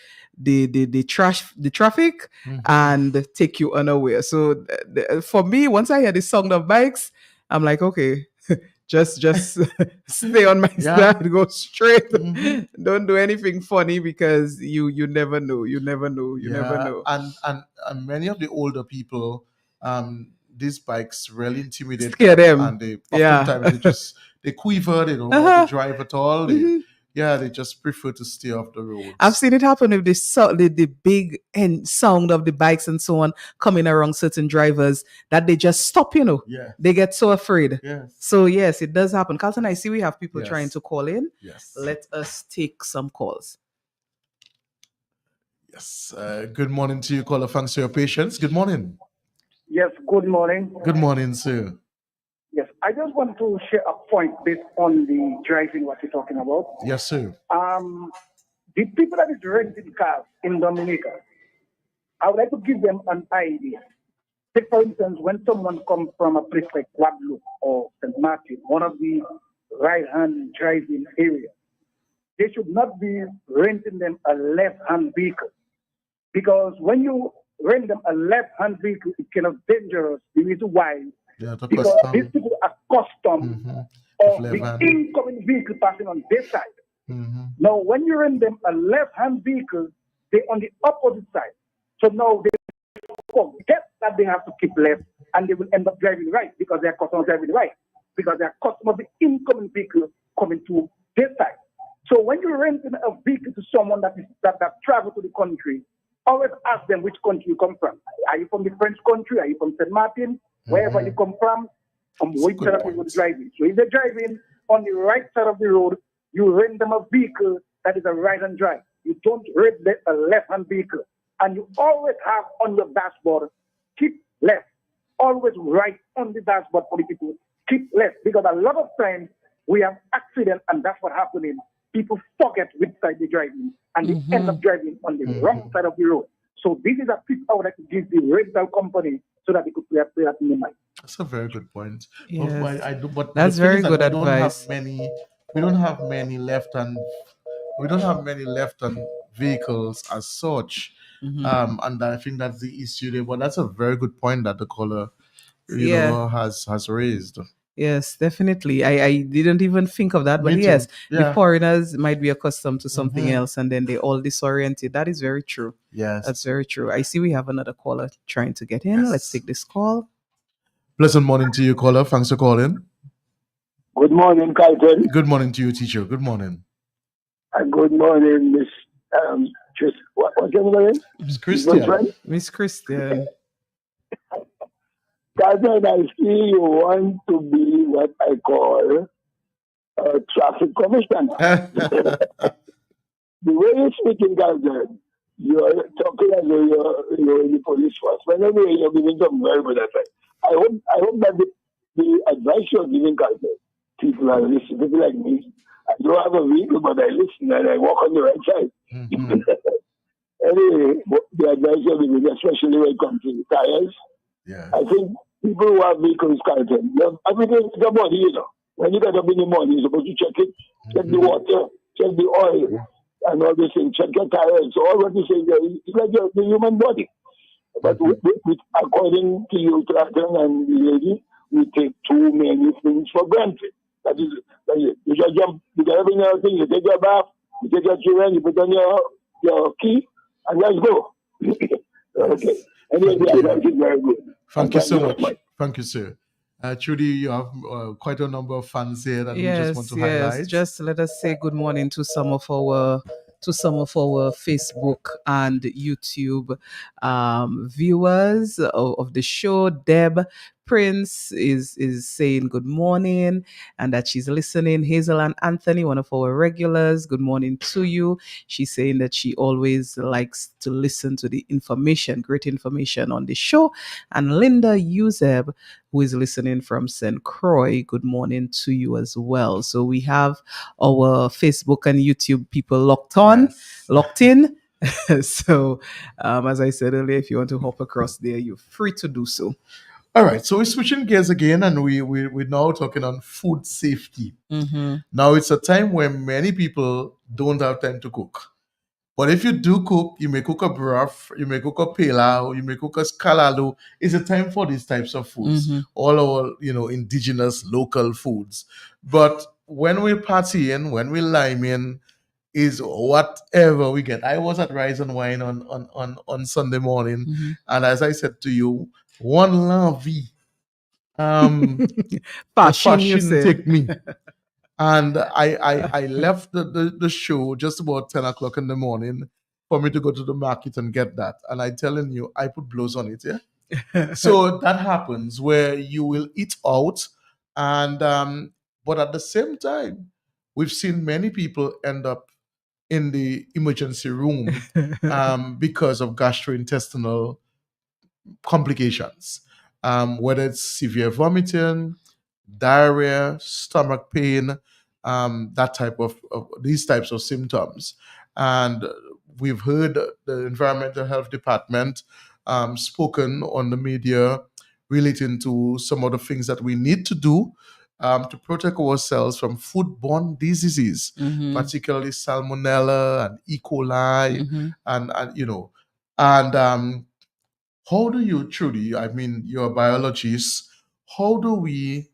the traffic and take you unaware. So for me, once I hear the sound of bikes, I'm like, okay, just stay on my Yeah. side, go straight. Mhm. Don't do anything funny, because you never know. You never know. You never Yeah, know. and many of the older people, these bikes really intimidate Scare them. and they Yeah. oftentimes they quiver, they don't want Uh-huh. to drive at all. They just prefer to stay off the roads. I've seen it happen with the big and sound of the bikes and so on coming around certain drivers, that they just stop, Yeah. They get so afraid. Yes. So yes, it does happen. Carlton, I see we have people Yes. trying to call in. Yes. Let us take some calls. Yes. Good morning to you, caller. Thanks for your patience. Good morning. Yes, good morning. Good morning, sir. Yes, I just want to share a point based on the driving, what you're talking about. Yes, sir. The people that is renting cars in Dominica, I would like to give them an idea. Take, for instance, when someone comes from a place like Guadeloupe or St. Martin, one of the right-hand driving areas, they should not be renting them a left-hand vehicle. Because when you rent them a left-hand vehicle, it's kind of dangerous. The reason why, Yeah, the because custom. these people are accustomed of the Left-hand. incoming vehicle passing on this side. Mhm. Now, when you rent them a left-hand vehicle, they're on the opposite side. So now they forget that they have to keep left, and they will end up driving right because they're accustomed to driving right, because they're accustomed of the incoming vehicle coming to this side. So when you're renting a vehicle to someone that traveled to the country, always ask them which country you come from. Are you from the French country? Are you from St. Martin? Wherever you come from which side of the road driving. So if they're driving on the right side of the road, you rent them a vehicle that is a right-hand drive. You don't rent a left-hand vehicle. And you always have on your dashboard, keep left. Always right on the dashboard for the people, keep left. Because a lot of times we have accidents, and that's what happening. People forget which side they're driving, and they end up driving on the wrong side of the road. So this is a tip I would like to give the rental company so that they could play that in the mind. That's a very good point. Yes. But That's the thing very is that good we don't have advice. we don't have many left-hand vehicles as such. And I think that's the issue there. But that's a very good point that the caller, Yeah. has raised. Yes, definitely. I didn't even think of that, but Me too. yes, Yeah. the foreigners might be accustomed to something else, and then they all disoriented. That is very true. Yes. That's very true. I see we have another caller trying to get in. Yes. Let's take this call. Pleasant morning to you, caller. Thanks for calling. Good morning, Carlton. Good morning to you, teacher. Good morning. And good morning, Miss what's your name? It's Good Christian. friend. Miss Christian. Carlton, I see you want to be what I call a traffic commissioner. The way you're speaking, Carlton, you're talking as though you're in the police force. But anyway, you're giving some very good advice. I hope that the advice you're giving, Carlton, people are listening, people like me. I don't have a vehicle, but I listen and I walk on the right side. Anyway, the advice you're giving, especially when it comes to the tires, Yeah. I think people who have vehicles, Carlton, everything is the body, When you get up in the morning, you're supposed to check it, check the water, check the oil, and all these things, check your tires. So all what you say there, it's like the human body. But according to you, Carlton and the lady, we take too many things for granted. That is, you just jump, you get everything else, you take your bath, you take your children, you put on your key, and let's go. Okay. Anyway, the advice is very good. Thank you so much. Thank you, sir. Trudy, you have quite a number of fans here that we just want Yes, to yes. highlight. Just let us say good morning to some of our Facebook and YouTube viewers of the show. Deb Prince is saying good morning and that she's listening. Hazel and Anthony, one of our regulars, good morning to you. She's saying that she always likes to listen to the information, great information on the show. And Linda Uzeb, who is listening from St. Croix, good morning to you as well. So we have our Facebook and YouTube people locked in. So, as I said earlier, if you want to hop across there, you're free to do so. All right, so we're switching gears again, and we're now talking on food safety. Mm-hmm. Now, it's a time when many people don't have time to cook. But if you do cook, you may cook a broth, you may cook a pilau, you may cook a scalalo. It's a time for these types of foods, all our, indigenous, local foods. But when we're partying, when we're liming, is whatever we get. I was at Rise and Wine on Sunday morning, and as I said to you, one lovey. Fashion, you say. Take me. And I left the show just about 10 o'clock in the morning for me to go to the market and get that. And I'm telling you, I put blows on it, yeah? So that happens where you will eat out, and but at the same time, we've seen many people end up in the emergency room because of gastrointestinal complications, whether it's severe vomiting, diarrhea, stomach pain, that type of these types of symptoms. And we've heard the Environmental Health Department spoken on the media relating to some of the things that we need to do to protect ourselves from foodborne diseases, particularly salmonella and E. coli, and how do you, Trudy, I mean, you're a biologist, how do you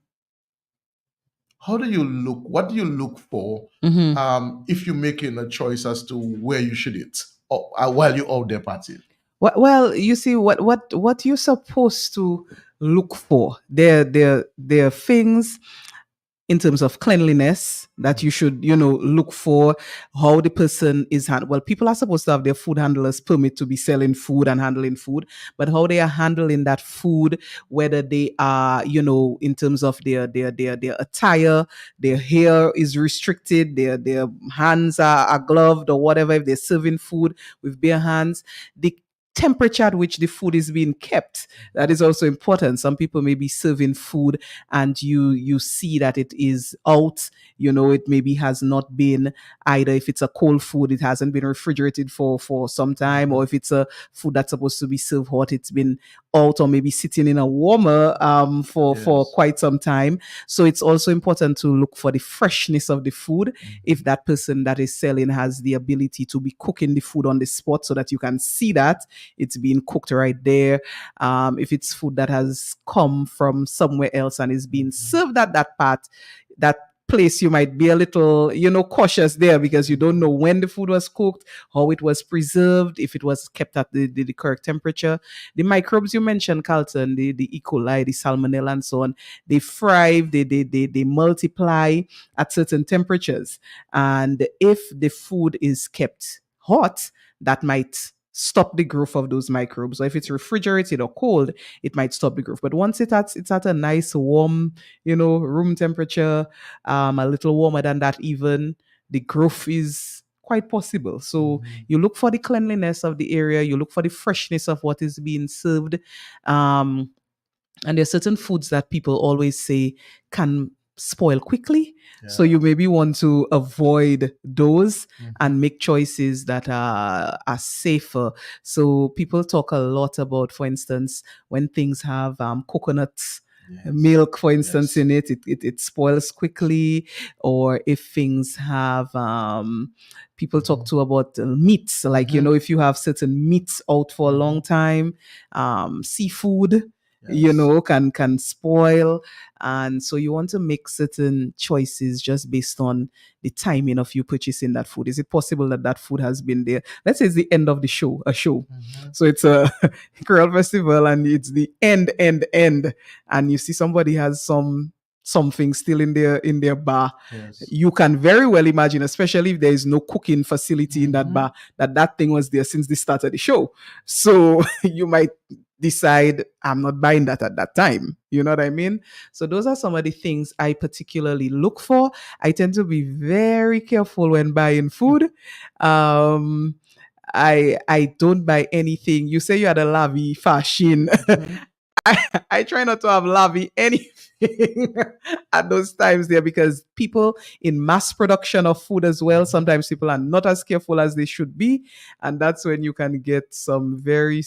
look, what do you look for if you're making a choice as to where you should eat while you're out there partying? Well, you see, what you're supposed to look for, there are things in terms of cleanliness that you should, look for, how the person is handled. Well, people are supposed to have their food handlers permit to be selling food and handling food, but how they are handling that food, whether they are, in terms of their attire, their hair is restricted, their hands are gloved or whatever, if they're serving food with bare hands, the temperature at which the food is being kept, that is also important. Some people may be serving food and you see that it is out, it maybe has not been, either if it's a cold food, it hasn't been refrigerated for some time, or if it's a food that's supposed to be served hot, it's been out or maybe sitting in a warmer for quite some time. So it's also important to look for the freshness of the food. If that person that is selling has the ability to be cooking the food on the spot so that you can see that it's being cooked right there. If it's food that has come from somewhere else and is being served at that place, you might be a little, cautious there, because you don't know when the food was cooked, how it was preserved, if it was kept at the correct temperature. The microbes you mentioned, Carlton, the E. coli, the salmonella, and so on, they thrive, they multiply at certain temperatures. And if the food is kept hot, that might stop the growth of those microbes. Or if it's refrigerated or cold, it might stop the growth. But once it's at a nice warm, room temperature, a little warmer than that even, the growth is quite possible. So you look for the cleanliness of the area, you look for the freshness of what is being served. And there are certain foods that people always say can spoil quickly. So you maybe want to avoid those and make choices that are safer. So people talk a lot about, for instance, when things have coconut milk, for instance, in it spoils quickly. Or if things have people talk to about meats, like if you have certain meats out for a long time, seafood, you know, can spoil. And so you want to make certain choices just based on the timing of you purchasing that food. Is it possible that that food has been there? Let's say it's the end of the show, a show. So it's a Creole festival and it's the end, and you see somebody has something still in their bar. Yes. You can very well imagine, especially if there is no cooking facility in that bar, that thing was there since the start of the show. So you might decide, I'm not buying that at that time. You know what I mean? So those are some of the things I particularly look for. I tend to be very careful when buying food. I don't buy anything. You say you had a Lavi fashion. I try not to have Lavi anything at those times there, because people in mass production of food as well, sometimes people are not as careful as they should be. And that's when you can get some very,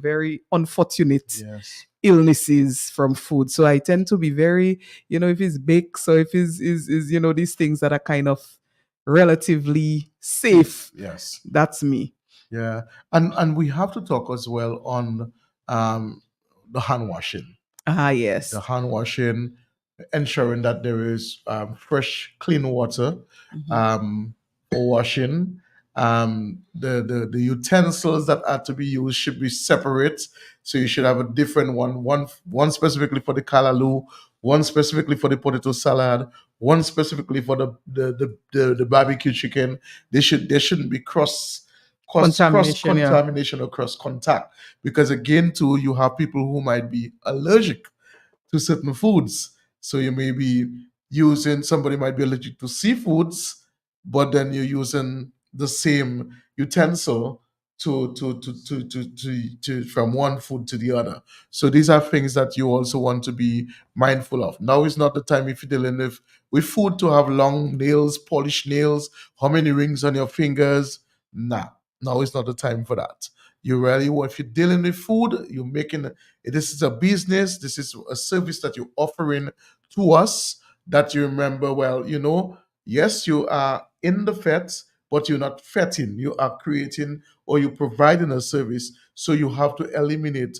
very unfortunate Yes. illnesses from food. So I tend to be very, if it's baked, so if it's is these things that are kind of relatively safe, Yes. that's me. Yeah. And we have to talk as well on the hand washing. Yes. The hand washing, ensuring that there is fresh, clean water for washing. The utensils that are to be used should be separate. So you should have a different one specifically for the callaloo, one specifically for the potato salad, one specifically for the barbecue chicken. There shouldn't be cross Contamination, yeah. contamination or cross contact, because again too, you have people who might be allergic to certain foods. So you may be somebody might be allergic to seafoods, but then you're using the same utensil to from one food to the other. So these are things that you also want to be mindful of. Now is not the time, if you're dealing with food, to have long nails, polished nails, how many rings on your fingers. Nah, now is not the time for that. You really, if you're dealing with food, you're making, this is a business, this is a service that you're offering to us, that you remember, well, yes, you are in the fete, but you're not fetting. You are creating, or you're providing a service. So you have to eliminate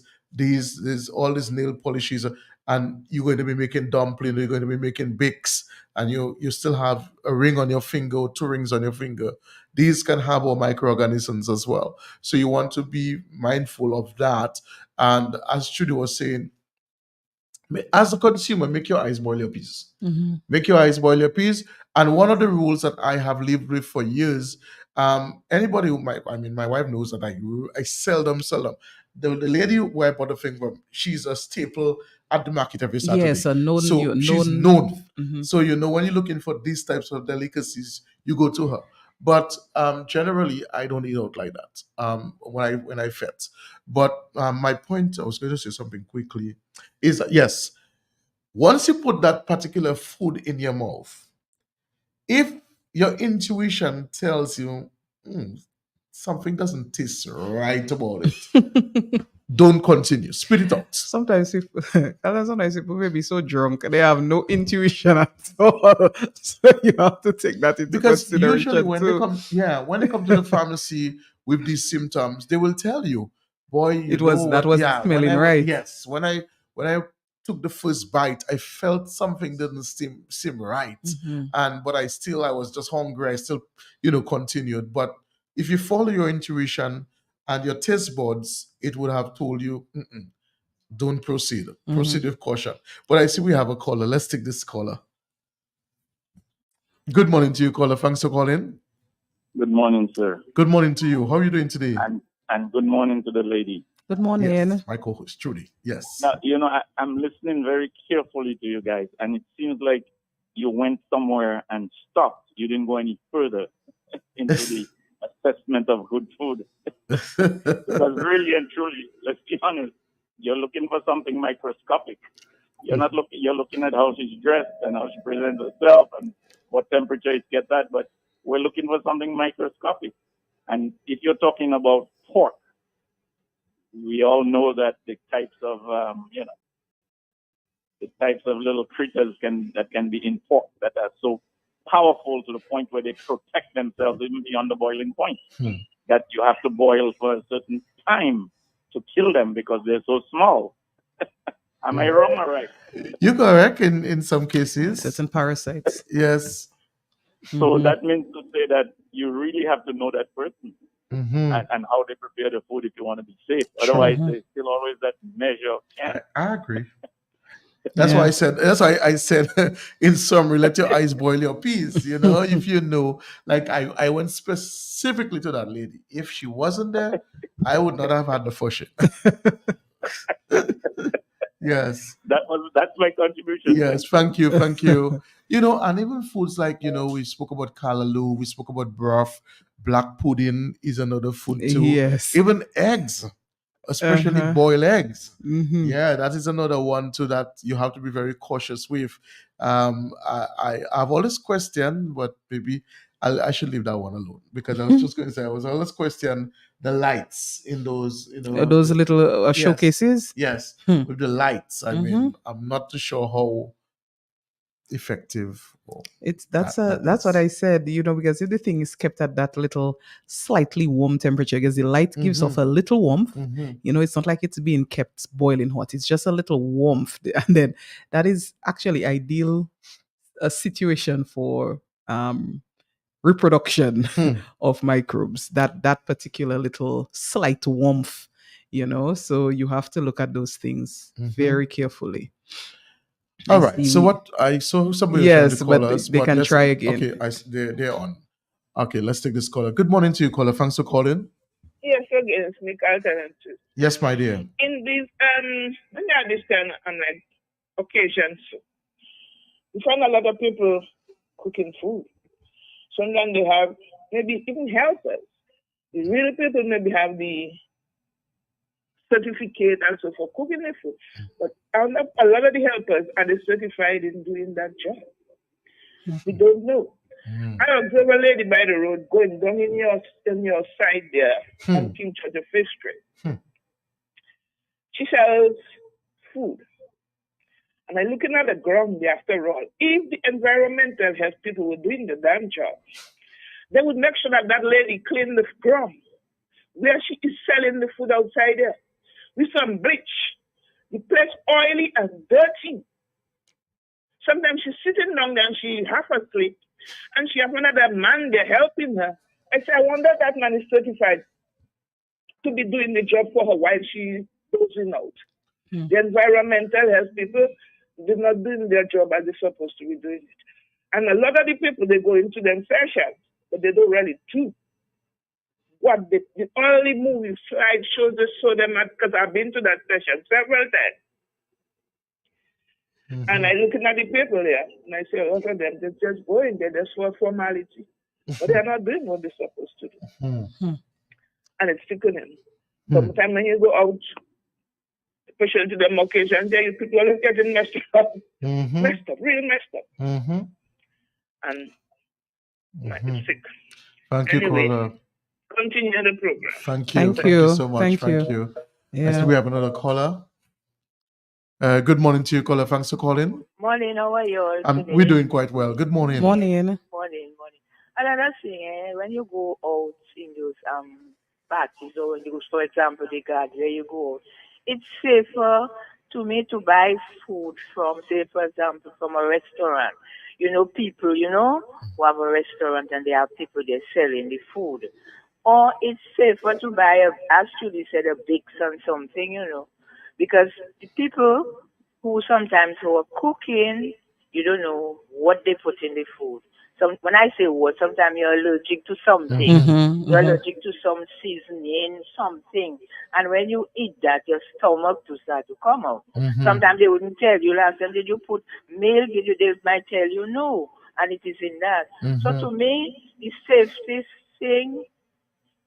all these nail polishes, and you're going to be making dumpling, you're going to be making bakes, and you still have a ring on your finger or two rings on your finger. These can have all microorganisms as well. So you want to be mindful of that. And as Judy was saying, as a consumer, make your eyes boil your peas. Make your eyes boil your peas. And one of the rules that I have lived with for years, anybody my wife knows that I seldom. The lady who I bought the thing from, she's a staple at the market every Saturday. Yes, a known. So she's known. So when you're looking for these types of delicacies, you go to her. But generally, I don't eat out like that when I fet. But my point, I was going to say something quickly, is that yes, once you put that particular food in your mouth, if your intuition tells you something doesn't taste right about it, don't continue. Spit it out. Sometimes people may be so drunk they have no intuition at all. So you have to take that into Because consideration usually when too. they come to the pharmacy with these symptoms, they will tell you, boy, that was smelling right. Yes, when I took the first bite, I felt something didn't seem right, but I was just hungry. I still continued. But if you follow your intuition and your taste buds, it would have told you, don't proceed. Proceed with caution. But I see we have a caller. Let's take this caller. Good morning to you, caller. Thanks for calling. Good morning, sir. Good morning to you. How are you doing today? And good morning to the lady. Good morning. Yes, my co-host, Trudy. Yes. Now, I'm listening very carefully to you guys, and it seems like you went somewhere and stopped. You didn't go any further into the assessment of good food. Because really and truly, let's be honest, you're looking for something microscopic. You're not looking. You're looking at how she's dressed and how she presents herself and what temperature it gets at. But we're looking for something microscopic. And if you're talking about pork, we all know that the types of little critters that can be in pork that are so powerful to the point where they protect themselves even beyond the boiling point. That you have to boil for a certain time to kill them because they're so small. Am I wrong or right? You're correct in some cases. Certain parasites. Yes. So that means to say that you really have to know that person and how they prepare the food if you want to be safe. Otherwise, there's still always that measure of care. I agree. That's why I said. That's why I said. In summary, let your eyes boil your peas. You know, if you know, like I went specifically to that lady. If she wasn't there, I would not have had the fush. Yes. That's my contribution. Yes, thank you. You know, and even foods like, you know, we spoke about callaloo, we spoke about broth, black pudding is another food too. Yes. Even eggs, especially boiled eggs. Mhm. Yeah, that is another one too that you have to be very cautious with. I've always questioned, but maybe I should leave that one alone because I was just going to say I was always questioned the lights in those, you know, Those little yes. showcases. Yes, with the lights. I mean, I'm not too sure how effective. That's what I said, you know, because if the thing is kept at that little slightly warm temperature, because the light gives off a little warmth, you know, it's not like it's being kept boiling hot. It's just a little warmth, and then that is actually ideal a situation for reproduction of microbes. That particular little slight warmth, you know. So you have to look at those things very carefully. All right. So what I saw somebody was trying to call us, they can let's- try again. Okay, they're on. Okay, let's take this caller. Good morning to you, caller. Thanks for calling. Yes, again, it's me, Carlton. Yes, my dear. In these, when you understand, like, occasions, you find a lot of people cooking food. Sometimes they have maybe even helpers. The real people maybe have the certificate also for cooking the food. But a lot of the helpers are certified in doing that job. We don't know. I observed a lady by the road going down in your side there on King George of Fifth Street. She sells food. And I'm looking at the ground there after all. If the environmental health people were doing the damn job, they would make sure that that lady clean the ground where she is selling the food outside there with some bleach. The place oily and dirty. Sometimes she's sitting down there and she half asleep and she has another man there helping her. I say, I wonder that man is certified to be doing the job for her while she's dozing out. The environmental health people, they're not doing their job as they're supposed to be doing it. And a lot of the people, they go into them sessions, but they don't really do what the only movie slide shows they show them at, because I've been to that session several times. And I looking at the people there, and I say, a lot of them, they're just going there just for formality. But they're not doing what they're supposed to do. And it's sickening. Sometimes when you go out, especially to them occasions, there you people are getting messed up. Messed up, really messed up. And it's sick. Thank Anyway, you, caller. Continue the program. Thank you. Thank Thank you you. so much. Thank Thank you. you. I Yeah. think we have another caller. Good morning to you, caller. Thanks for calling. Morning, how are you all today? We're doing quite well. Good morning. Morning. Morning. Another thing, when you go out in those parties or when you go, for example, the garden where you go out, it's safer to me to buy food from, say, for example, from a restaurant. You know, people, you know, who have a restaurant and they have people there selling the food. Or it's safer to buy, as Judy said, a Bix and something, you know, because the people who sometimes who are cooking, you don't know what they put in the food. When I say what, sometimes you're allergic to something. You're allergic to some seasoning, something. And when you eat that, your stomach to start to come out. Sometimes they wouldn't tell you. Last time, did you put milk? They might tell you no. And it is in that. So to me, the safest thing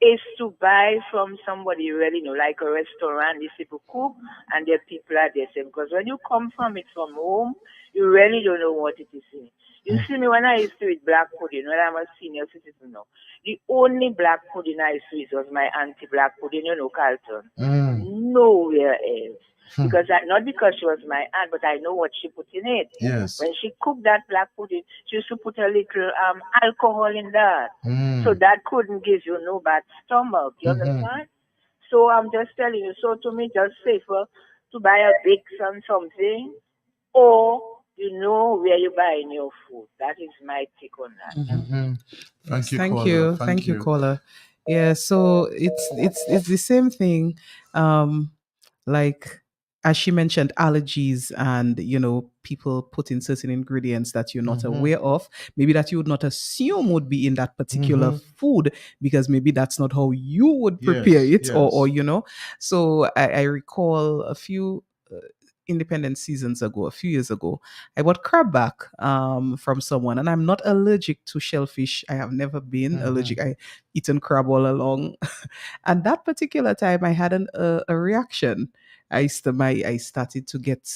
is to buy from somebody you really know, like a restaurant. These people cook and their people are there. Because when you come from it from home, you really don't know what it is in it. You see me when I used to eat black pudding, when I'm a senior citizen now. The only black pudding I used to eat was my auntie black pudding, you know, Carlton. Nowhere else. Because not because she was my aunt, but I know what she put in it. Yes. When she cooked that black pudding, she used to put a little alcohol in that. So that couldn't give you no bad stomach. You understand? So I'm just telling you, so to me, just safer to buy a Bix on something, or you know where you're buying your food. That is my take on that. Mhm. Thank you, Thank caller. you. Thank you, caller. Yeah, so it's the same thing. Like as she mentioned, allergies and people put in certain ingredients that you're not Mhm. aware of, maybe that you would not assume would be in that particular Mhm. food because maybe that's not how you would prepare Yes, it, or yes. So I recall a few independent seasons ago, a few years ago, I bought crab back from someone, and I'm not allergic to shellfish. I have never been allergic. I eaten crab all along, and that particular time I had a reaction. I started to get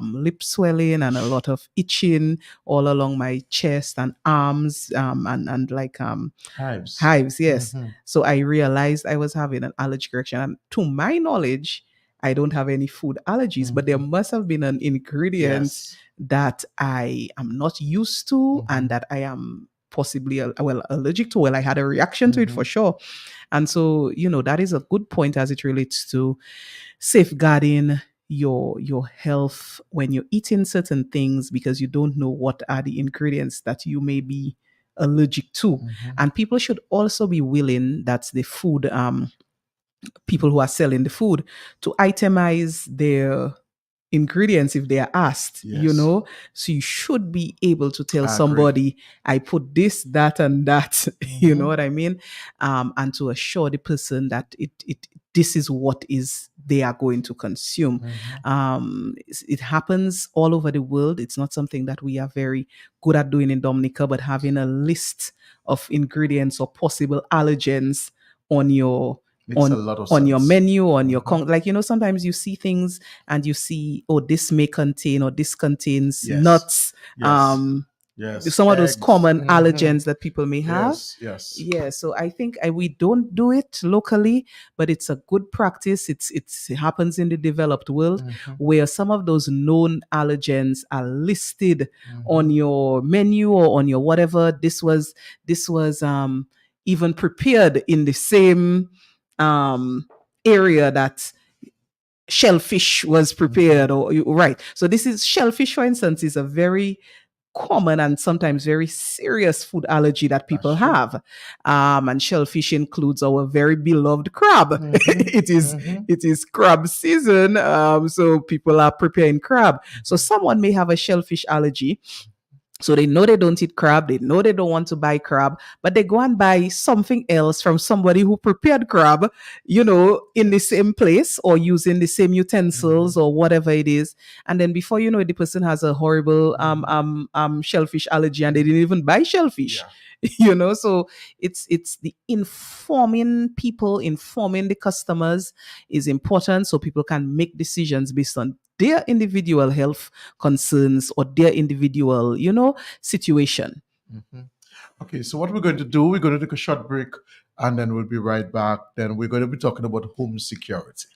lip swelling and a lot of itching all along my chest and arms, and like Hives. hives. Yes. Mhm. So I realized I was having an allergic reaction, and to my knowledge, I don't have any food allergies, but there must have been an ingredient Yes. that I am not used to and that I am possibly allergic to. Well, I had a reaction to it for sure. And so, that is a good point as it relates to safeguarding your health when you're eating certain things, because you don't know what are the ingredients that you may be allergic to. And people should also be willing, that's the food people who are selling the food, to itemize their ingredients if they are asked, Yes. So you should be able to tell I agree. somebody, I put this, that, and that, you know what I mean? And to assure the person that this is what is they are going to consume. It happens all over the world. It's not something that we are very good at doing in Dominica, but having a list of ingredients or possible allergens on your Makes a lot of on your sense. menu, on your like sometimes you see things and you see, oh, this may contain, or this contains Yes. nuts, Yes. Yes. some of those Eggs. common Mhm. allergens that people may have. Yes. Yeah, so I think we don't do it locally, but it's a good practice. It happens in the developed world where some of those known allergens are listed on your menu or on your whatever. This was even prepared in the same area that shellfish was prepared, or right. So this is shellfish, for instance, is a very common and sometimes very serious food allergy that people have. And shellfish includes our very beloved crab. It is crab season. So people are preparing crab. So someone may have a shellfish allergy. So they know they don't eat crab. They know they don't want to buy crab, but they go and buy something else from somebody who prepared crab, in the same place or using the same utensils or whatever it is. And then before you know it, the person has a horrible shellfish allergy, and they didn't even buy shellfish. So it's the informing the customers is important, so people can make decisions based on their individual health concerns or their individual, situation. Okay, so what we're going to do, we're going to take a short break and then we'll be right back. Then we're going to be talking about home security.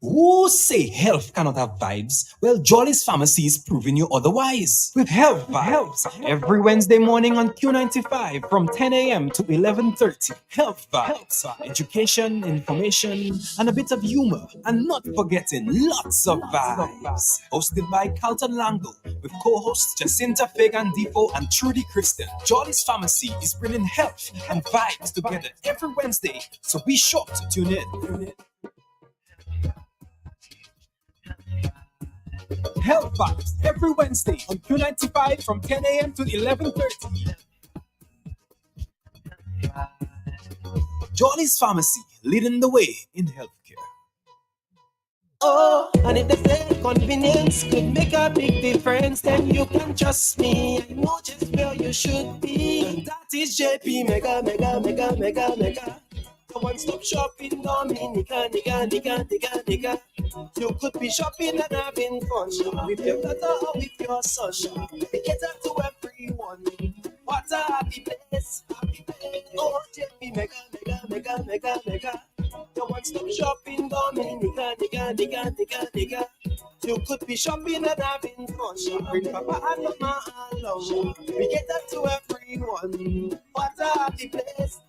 Who say health cannot have vibes? Well, Jolly's Pharmacy is proving you otherwise. With Health Vibes, every Wednesday morning on Q95 from 10 a.m. to 11:30. Health Vibes, education, information, and a bit of humor. And not forgetting lots of vibes. Hosted by Carlton Lango with co-hosts Jacinta Fagandifo and Trudy Kristen. Jolly's Pharmacy is bringing health and vibes together every Wednesday, so be sure to tune in. Health Vibes every Wednesday on Q95 from 10 a.m. to 11:30. Jolly's Pharmacy, leading the way in healthcare. Oh, and if they say convenience could make a big difference, then you can trust me. I know just where you should be. And that is JP Mega, Mega, Mega, Mega, Mega. The one-stop shopping, Dominica, nigga. You could be shopping and having fun with your daughter or with your son. We cater to everyone. What a happy place, Oh, JP Mega, Mega, Mega, Mega, Mega. The one-stop shopping, Dominica, nigga. You could be shopping and having fun. Bring Papa and Mama along. We cater to everyone. What a happy place,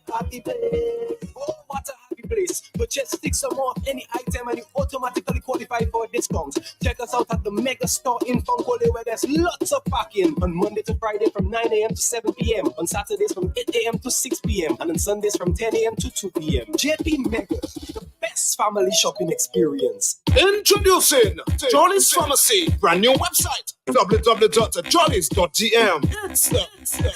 Oh, what a happy place. But just stick some more any item and you automatically qualify for a discount. discounts. Check us out at the Mega Store in Funkole where there's lots of parking. On Monday to Friday from 9 a.m. to 7 p.m. On Saturdays from 8 a.m. to 6 p.m. And on Sundays from 10 a.m. to 2 p.m. JP Mega, the best family shopping experience. Introducing Jolly's Pharmacy, brand new website www.jollies.gm. It's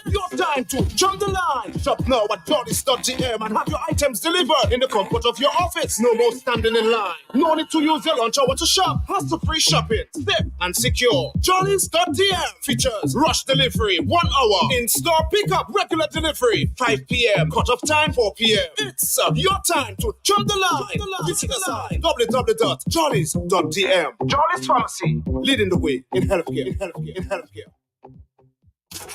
your time to jump the line. Shop now at jollies.gm and have your items delivered in the comfort of your office. No more standing in line. No need to use your lunch hour to shop. Hassle-free shopping, safe and secure. Jollies.gm features rush delivery, 1 hour. In-store pickup, regular delivery, 5 p.m. Cut-off time, 4 p.m. It's your time to jump the line. Visit us at www.jollies.gm. Jollies Pharmacy, leading the way in healthcare. I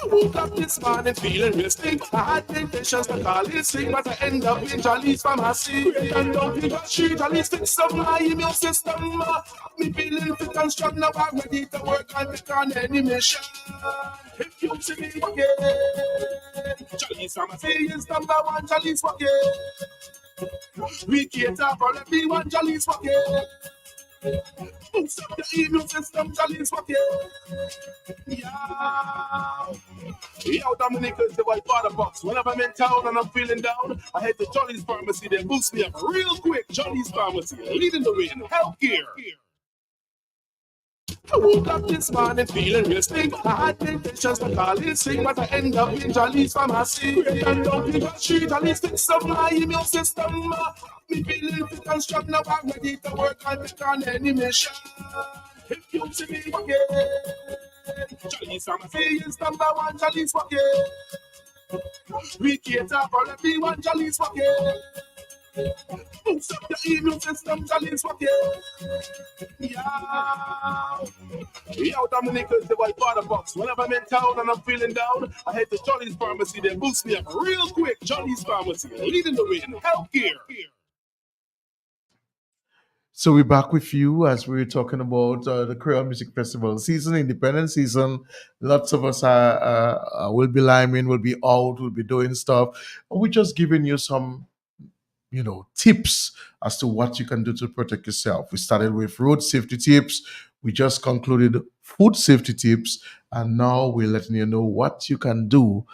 woke up this morning feeling real stink. I had temptations to call it sick, but I end up in Jolly's Pharmacy. Great and down the street, Jolly's fix up my immune system. Got me feeling fit and strong, now I'm ready to work and take on any mission. If you see me again, Jolly's Pharmacy is number one, Jolly's working. We cater for everyone, Jolly's working. Boost up the immune system, Jolly's working. Yo, Dominic is the white water box. Whenever I'm in town and I'm feeling down, I head to Jolly's Pharmacy. They boost me up real quick. Jolly's Pharmacy, leading the way in healthcare. I woke up this morning feeling real stink. I had temptations to call it sick, but I end up in Jolly's Pharmacy. Great and down the street, Jolly's fix up my immune system. Got me feeling fit and strong, now I'm ready to work and take on any mission. If you see me again, Jolly's Pharmacy is number one, Jolly's working. We cater for everyone, Jolly's working. Boost up the immune system, Jolly's working. Yo, Dominic is the white water box. Whenever I'm in town and I'm feeling down, I head to Jolly's Pharmacy. They boost me up real quick. Jolly's Pharmacy, leading the way in healthcare. So we're back with you as we're talking about the Creole Music Festival season, independent season. Lots of us will be liming, will be out, will be doing stuff. We're just giving you some, tips as to what you can do to protect yourself. We started with road safety tips. We just concluded food safety tips, and now we're letting you know what you can do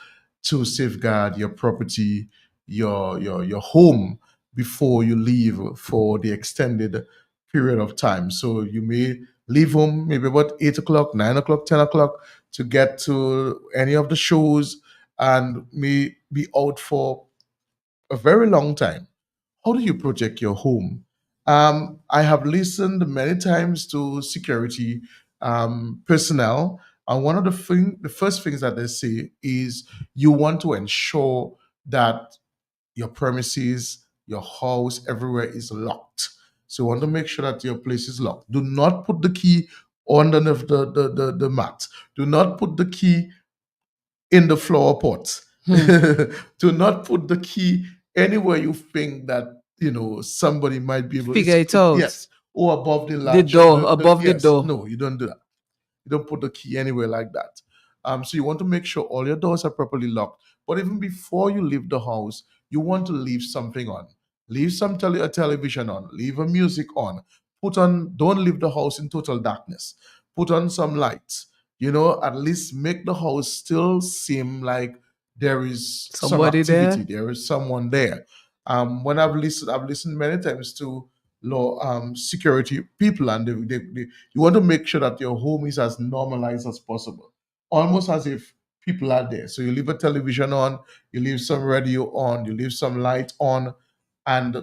to safeguard your property, your home before you leave for the extended period of time. So you may leave home maybe about 8 o'clock, 9 o'clock, 10 o'clock to get to any of the shows and may be out for a very long time. How do you protect your home? I have listened many times to security personnel, and one of the first things that they say is you want to ensure that your premises, your house, everywhere is locked. So you want to make sure that your place is locked. Do not put the key underneath the mat. Do not put the key in the flower pot. Do not put the key anywhere you think that somebody might be able Figure to it out. Yes, or above the The latch. door, above the yes. door. No, you don't do that. You don't put the key anywhere like that. So you want to make sure all your doors are properly locked. But even before you leave the house, you want to leave something on. Leave some a television on. Leave a music on. Don't leave the house in total darkness. Put on some lights. At least make the house still seem like there is Somebody some there? activity. There is someone there. When I've listened many times to security people, and you want to make sure that your home is as normalized as possible, almost as if people are there. So you leave a television on, you leave some radio on, you leave some light on, and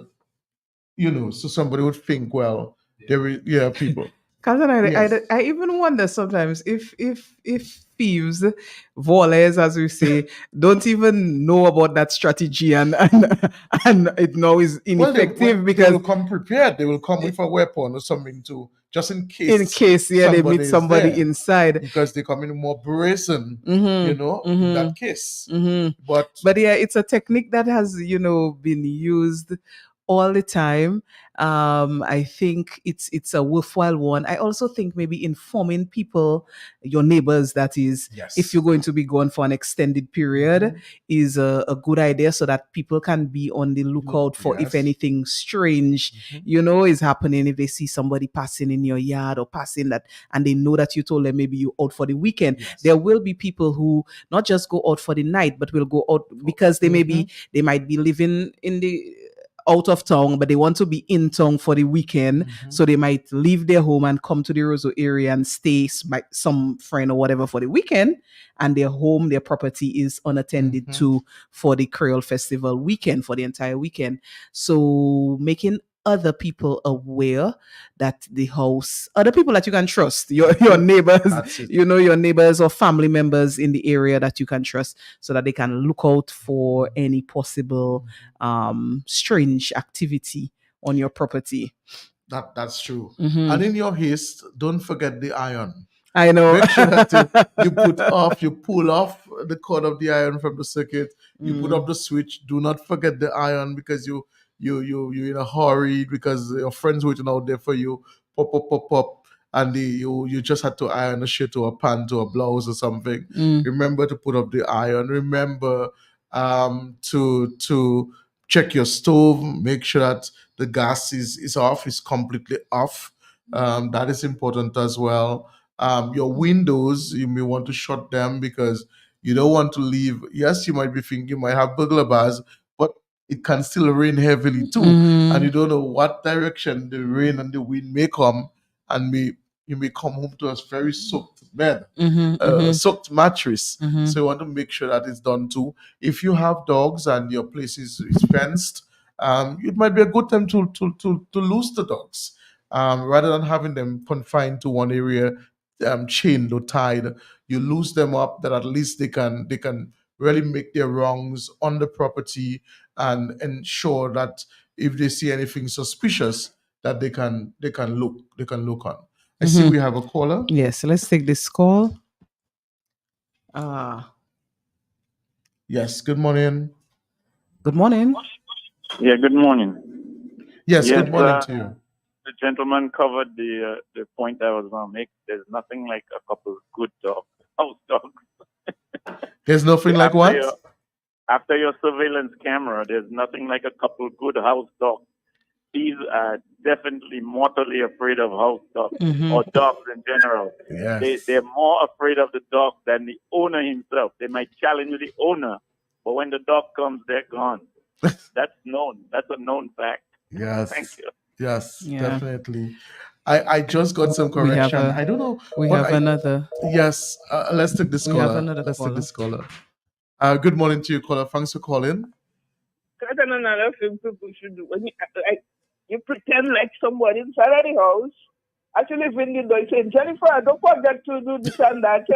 so somebody would think, well, there is people. Cousin, Yes. I even wonder sometimes if thieves, voleurs, as we say, don't even know about that strategy and it now is Well, ineffective they because will come prepared. They will come with a weapon or something to just in case. in case they meet is somebody there. inside. Because they come in more brazen, Mhm, in that case. mhm. But But yeah, it's a technique that has been used all the time. I think it's a worthwhile one. I also think maybe informing people, your neighbors, that is, Yes. if you're going to be gone for an extended period, is a good idea, so that people can be on the lookout for if Yes. anything strange, is happening. If they see somebody passing in your yard or passing that, and they know that you told them maybe you out for the weekend, there will be people who not just go out for the night, but will go out because they they might be living in the out of town, but they want to be in town for the weekend. So they might leave their home and come to the Roseau area and stay by some friend or whatever for the weekend. And their home, their property is unattended to for the Creole Festival weekend, for the entire weekend. So making other people aware that the house, other people that you can trust, your neighbors, That's it. your neighbors or family members in the area that you can trust, so that they can look out for any possible strange activity on your property. That's true. Mhm. And in your haste, don't forget the iron. I know. Make sure that you pull off the cord of the iron from the circuit. You put up the switch. Do not forget the iron, because you're in a hurry because your friends waiting out there for you. Pop, pop, pop, pop, and you just had to iron a shirt or a pant or a blouse or something. Remember to put up the iron. Remember to check your stove. Make sure that the gas is off, is completely off. That is important as well. Your windows, you may want to shut them, because you don't want to leave. Yes, you might be thinking you might have burglar bars, but it can still rain heavily too, and you don't know what direction the rain and the wind may come, and you may come home to a very soaked bed, soaked mattress. So you want to make sure that it's done too. If you have dogs and your place is fenced, it might be a good time to loose the dogs, rather than having them confined to one area, chained or tied. You loose them up, that at least they can really make their wrongs on the property, and ensure that if they see anything suspicious, that they can look on. I see we have a caller. Yes, let's take this call. Yes, good morning. Good morning. Yeah, good morning. Yes, good morning to you. The gentleman covered the point I was going to make. There's nothing like a couple good dogs, house dogs. There's nothing like what? After your surveillance camera, there's nothing like a couple good house dogs. These are definitely mortally afraid of house dogs, or dogs in general. Yes. They're more afraid of the dog than the owner himself. They might challenge the owner, but when the dog comes, they're gone. That's known. That's a known fact. Yes. Thank you. Yes, Yeah. definitely. I just got some We have correction. I don't know. We what have another. Yes, let's take this We caller. have another Let's caller. take this caller. Good morning to you, caller. Thanks for calling. That's another thing people should do. When you pretend like somebody inside of the house. Actually, when you do, say, Jennifer, don't forget to do this and that.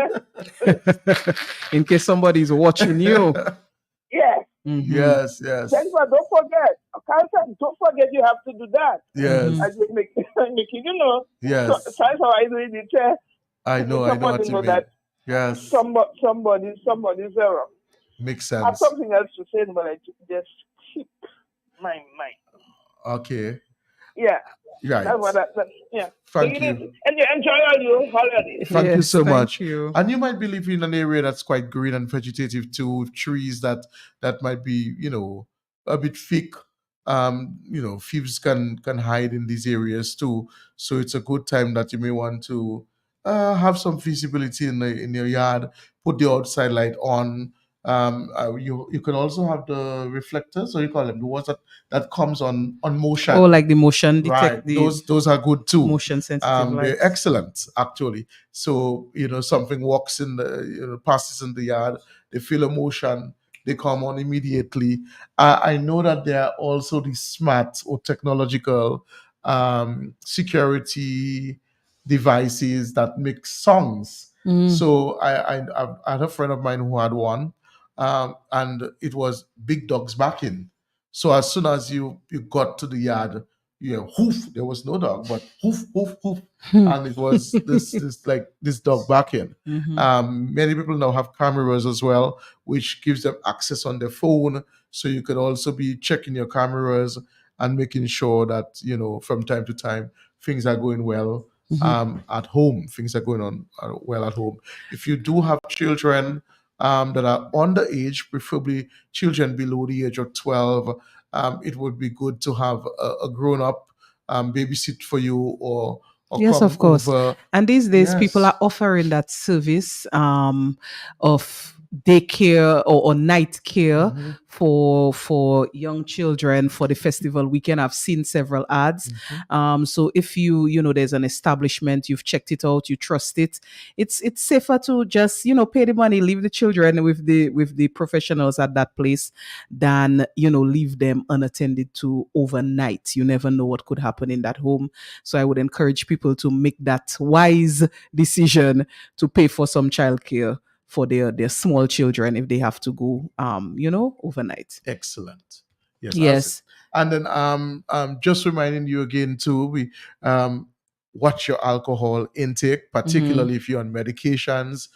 In case somebody's watching you. Yeah. Yes. Jennifer, don't forget. Carlton, don't forget you have to do that. Yes. I just make Yes. So, that's how I do it. I know what Somebody you know mean. that Yes. somebody's error. Makes I have sense. something else to say, but I just keep my mind. Okay. Yeah. Right. That's what yeah. Thank So you. And you enjoy all your holidays. Thank you Yes, so thank much. you. And you might be living in an area that's quite green and vegetative too, with trees that might be, a bit thick. Thieves can hide in these areas too. So it's a good time that you may want to have some visibility in your yard. Put the outside light on. You can also have the reflectors, or you call them the ones that comes on motion. Oh, like the motion Right, detect, the those are good too. motion sensitive lights. They're excellent, actually. So something walks passes in the yard, they feel a motion, they come on immediately. I know that there are also these smart or technological security devices that make songs. So I had a friend of mine who had one, and it was Big Dogs Barking. So as soon as you got to the yard, hoof, there was no dog, but hoof, hoof, hoof, and it was this dog barking. Many people now have cameras as well, which gives them access on their phone, so you could also be checking your cameras and making sure that, from time to time, things are going well Mhm. at home. Things are going on well at home. If you do have children that are underage, preferably children below the age of 12, it would be good to have a grown up babysit for you, or Yes, come of course. over. And these days, people Yes. are offering that service of daycare or night care Hmm. for young children for the festival weekend. I've seen several ads. So if there's an establishment, you've checked it out, you trust it, it's safer to just pay the money, leave the children with the professionals at that place than leave them unattended to overnight. You never know what could happen in that home. So I would encourage people to make that wise decision to pay for some childcare for their small children if they have to go overnight. Excellent. Yes, Yes. and then just reminding you again too, we watch your alcohol intake, Mm-hmm. particularly if you're on medications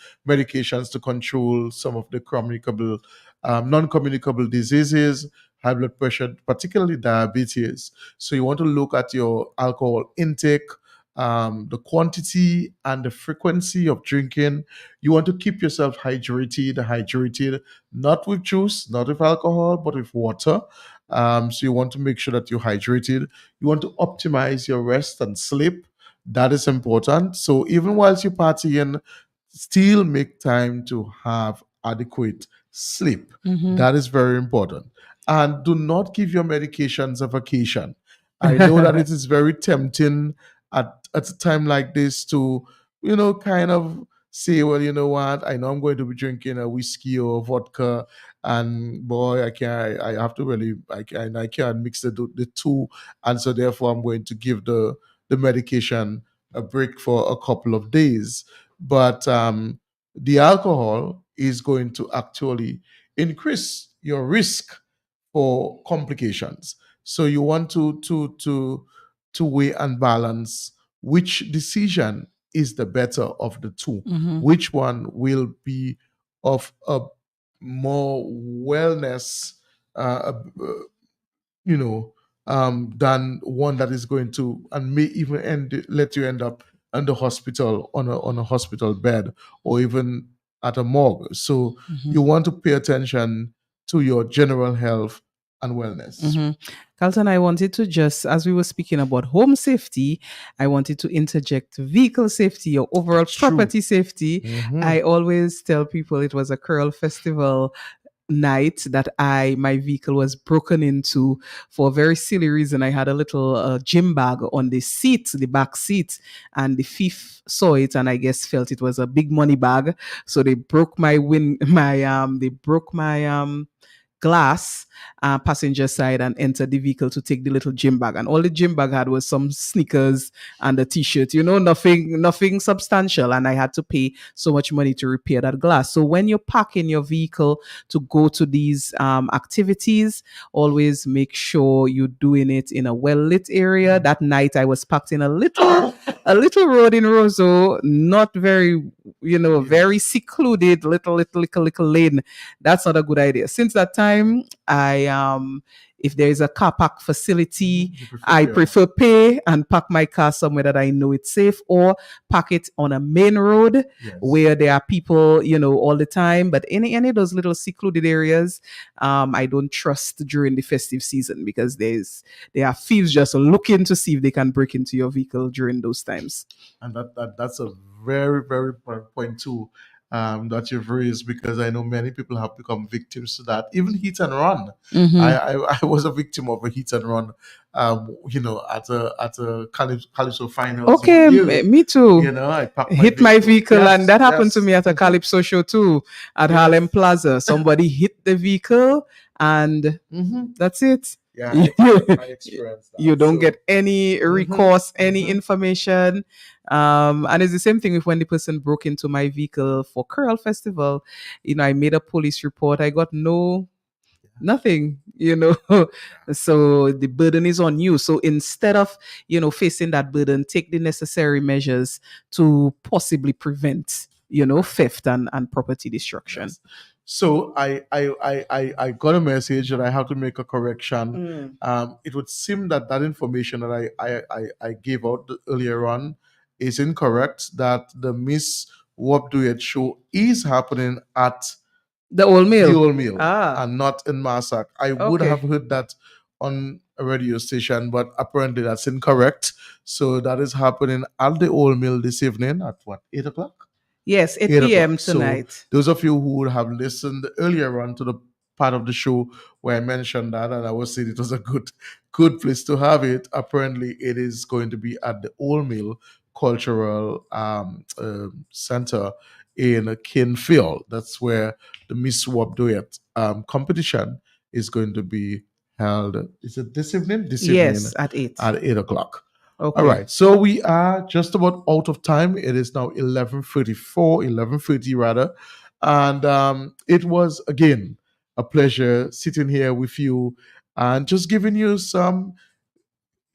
to control some of the non-communicable diseases, high blood pressure, particularly diabetes. So you want to look at your alcohol intake, the quantity and the frequency of drinking. You want to keep yourself hydrated, not with juice, not with alcohol, but with water. So you want to make sure that you're hydrated. You want to optimize your rest and sleep. That is important. So even whilst you're partying, still make time to have adequate sleep. Mm-hmm. That is very important. And do not give your medications a vacation. I know that it is very tempting at a time like this to, kind of say, well, you know what, I know I'm going to be drinking a whiskey or vodka, and boy, I have to really, I can't mix the two, and so therefore I'm going to give the medication a break for a couple of days. But the alcohol is going to actually increase your risk for complications. So you want to weigh and balance which decision is the better of the two. Mm-hmm. Which one will be of a more wellness, you know, than one that is going to and may even let you end up in the hospital on a hospital bed, or even at a morgue. So Mm-hmm. you want to pay attention to your general health and wellness. Mm-hmm. Carlton, I wanted to just, as we were speaking about home safety, I wanted to interject vehicle safety or overall That's true. property safety. Mhm. I always tell people it was a Curl Festival night that my vehicle was broken into for a very silly reason. I had a little gym bag on the back seat, and the thief saw it and I guess felt it was a big money bag. So they broke my glass passenger side and entered the vehicle to take the little gym bag, and all the gym bag had was some sneakers and a t-shirt, nothing substantial, and I had to pay so much money to repair that glass. So when you're parking your vehicle to go to these activities, always make sure you're doing it in a well-lit area. That night I was parked in a little road in Roseau, not very very secluded, little lane. That's not a good idea. Since that time, if there is a car park facility, I prefer pay and park my car somewhere that I know it's safe, or park it on a main road where there are people, all the time. But any of those little secluded areas, I don't trust during the festive season, because there are thieves just looking to see if they can break into your vehicle during those times. And that's a very, very important point too, that you've raised, because I know many people have become victims to that. Even hit and run. Mhm. I was a victim of a hit and run, at a Calypso finals. Okay, me too. I parked hit my vehicle, Yes, and that happened to yes. me at a Calypso show too, at Harlem Plaza. Somebody hit the vehicle, and that's it. Yeah, I experienced that. You don't So- get any recourse, any information. And it's the same thing with when the person broke into my vehicle for Curl Festival. I made a police report. I got nothing. So the burden is on you. So instead of facing that burden, take the necessary measures to possibly prevent theft and property destruction. So I got a message that I have to make a correction. It would seem that information that I gave out earlier on is incorrect. That the Miss Wop Duet show is happening at the Old Mill, and not in Massac. I would have heard that on a radio station, but apparently that's incorrect. So that is happening at the Old Mill this evening at 8 o'clock? Yes, 8 p.m. tonight. So those of you who would have listened earlier on to the part of the show where I mentioned that, and I was saying it was a good place to have it. Apparently, it is going to be at the Old Mill Cultural Center in Kinfield. That's where the Miss Wop Duet competition is going to be held. Is it this evening? Yes, at 8. At 8 o'clock. Okay. All right. So we are just about out of time. It is now 11:30 rather. And it was, again, a pleasure sitting here with you and just giving you some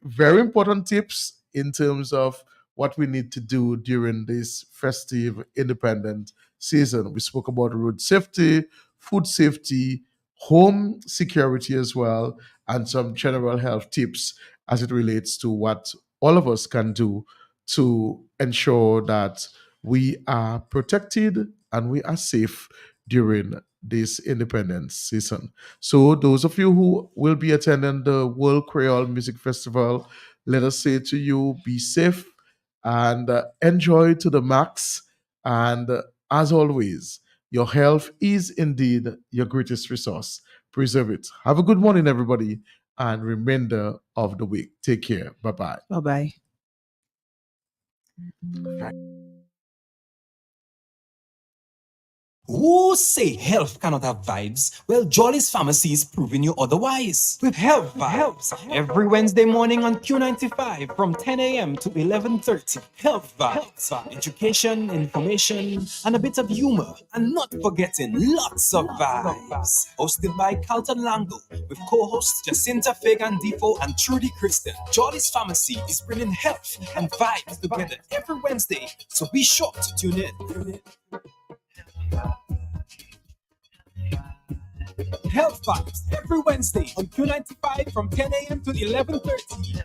very important tips in terms of what we need to do during this festive independent season. We spoke about road safety, food safety, home security as well, and some general health tips as it relates to what all of us can do to ensure that we are protected and we are safe during this independence season. So those of you who will be attending the World Creole Music Festival, let us say to you, be safe and enjoy to the max. And as always, your health is indeed your greatest resource. Preserve it. Have a good morning, everybody, and remainder of the week. Take care. Bye-bye. Bye-bye. Who say health cannot have vibes? Well, Jolly's Pharmacy is proving you otherwise. With Health Vibes, every Wednesday morning on Q95 from 10 a.m. to 11:30. Health Vibes, education, information, and a bit of humor. And not forgetting lots of vibes. Hosted by Carlton Lango with co-hosts Jacinta Fagan Defo and Trudy Kristen. Jolly's Pharmacy is bringing health and vibes together every Wednesday, so be sure to tune in. Health Vibes every Wednesday on Q95 from 10 a.m. to 11:30.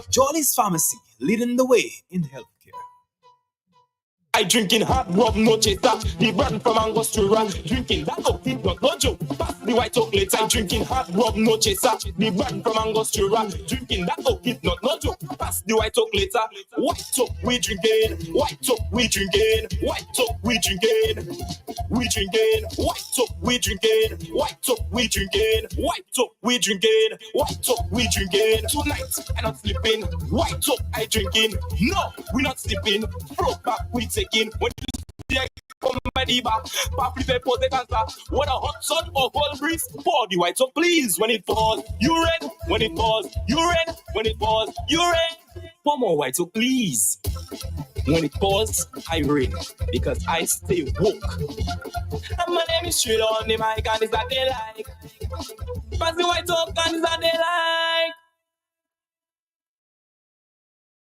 Jolly's Pharmacy, leading the way in healthcare. I drinking hot rum, no chaser. The brand from Angostura. Drinking that outfit, not no joke. Pass the white chocolate. I drinking hot rum, no chaser. The brand from Angostura. Drinking that outfit, not no joke. Pass the white chocolate. White chocolate, we drinking. White chocolate, we drinking. White chocolate, we drinking. We drinking. White chocolate, we drinking. White chocolate, we drinking. White chocolate, we drinking. White chocolate, we drinking. Tonight, I'm not sleeping. White chocolate, I drinking. No, we not sleeping. Broke back, we take. When you come by the bar, pop flip for the cancer. What a hot sun or cold breeze, pour the white up, please. When it falls, you red. When it falls, you red. When it falls, you red. Pour more white up, please. When it falls, I rain because I stay woke. And my name is straight on the mic, and it's that they like. Pass the white up, and it's that they like.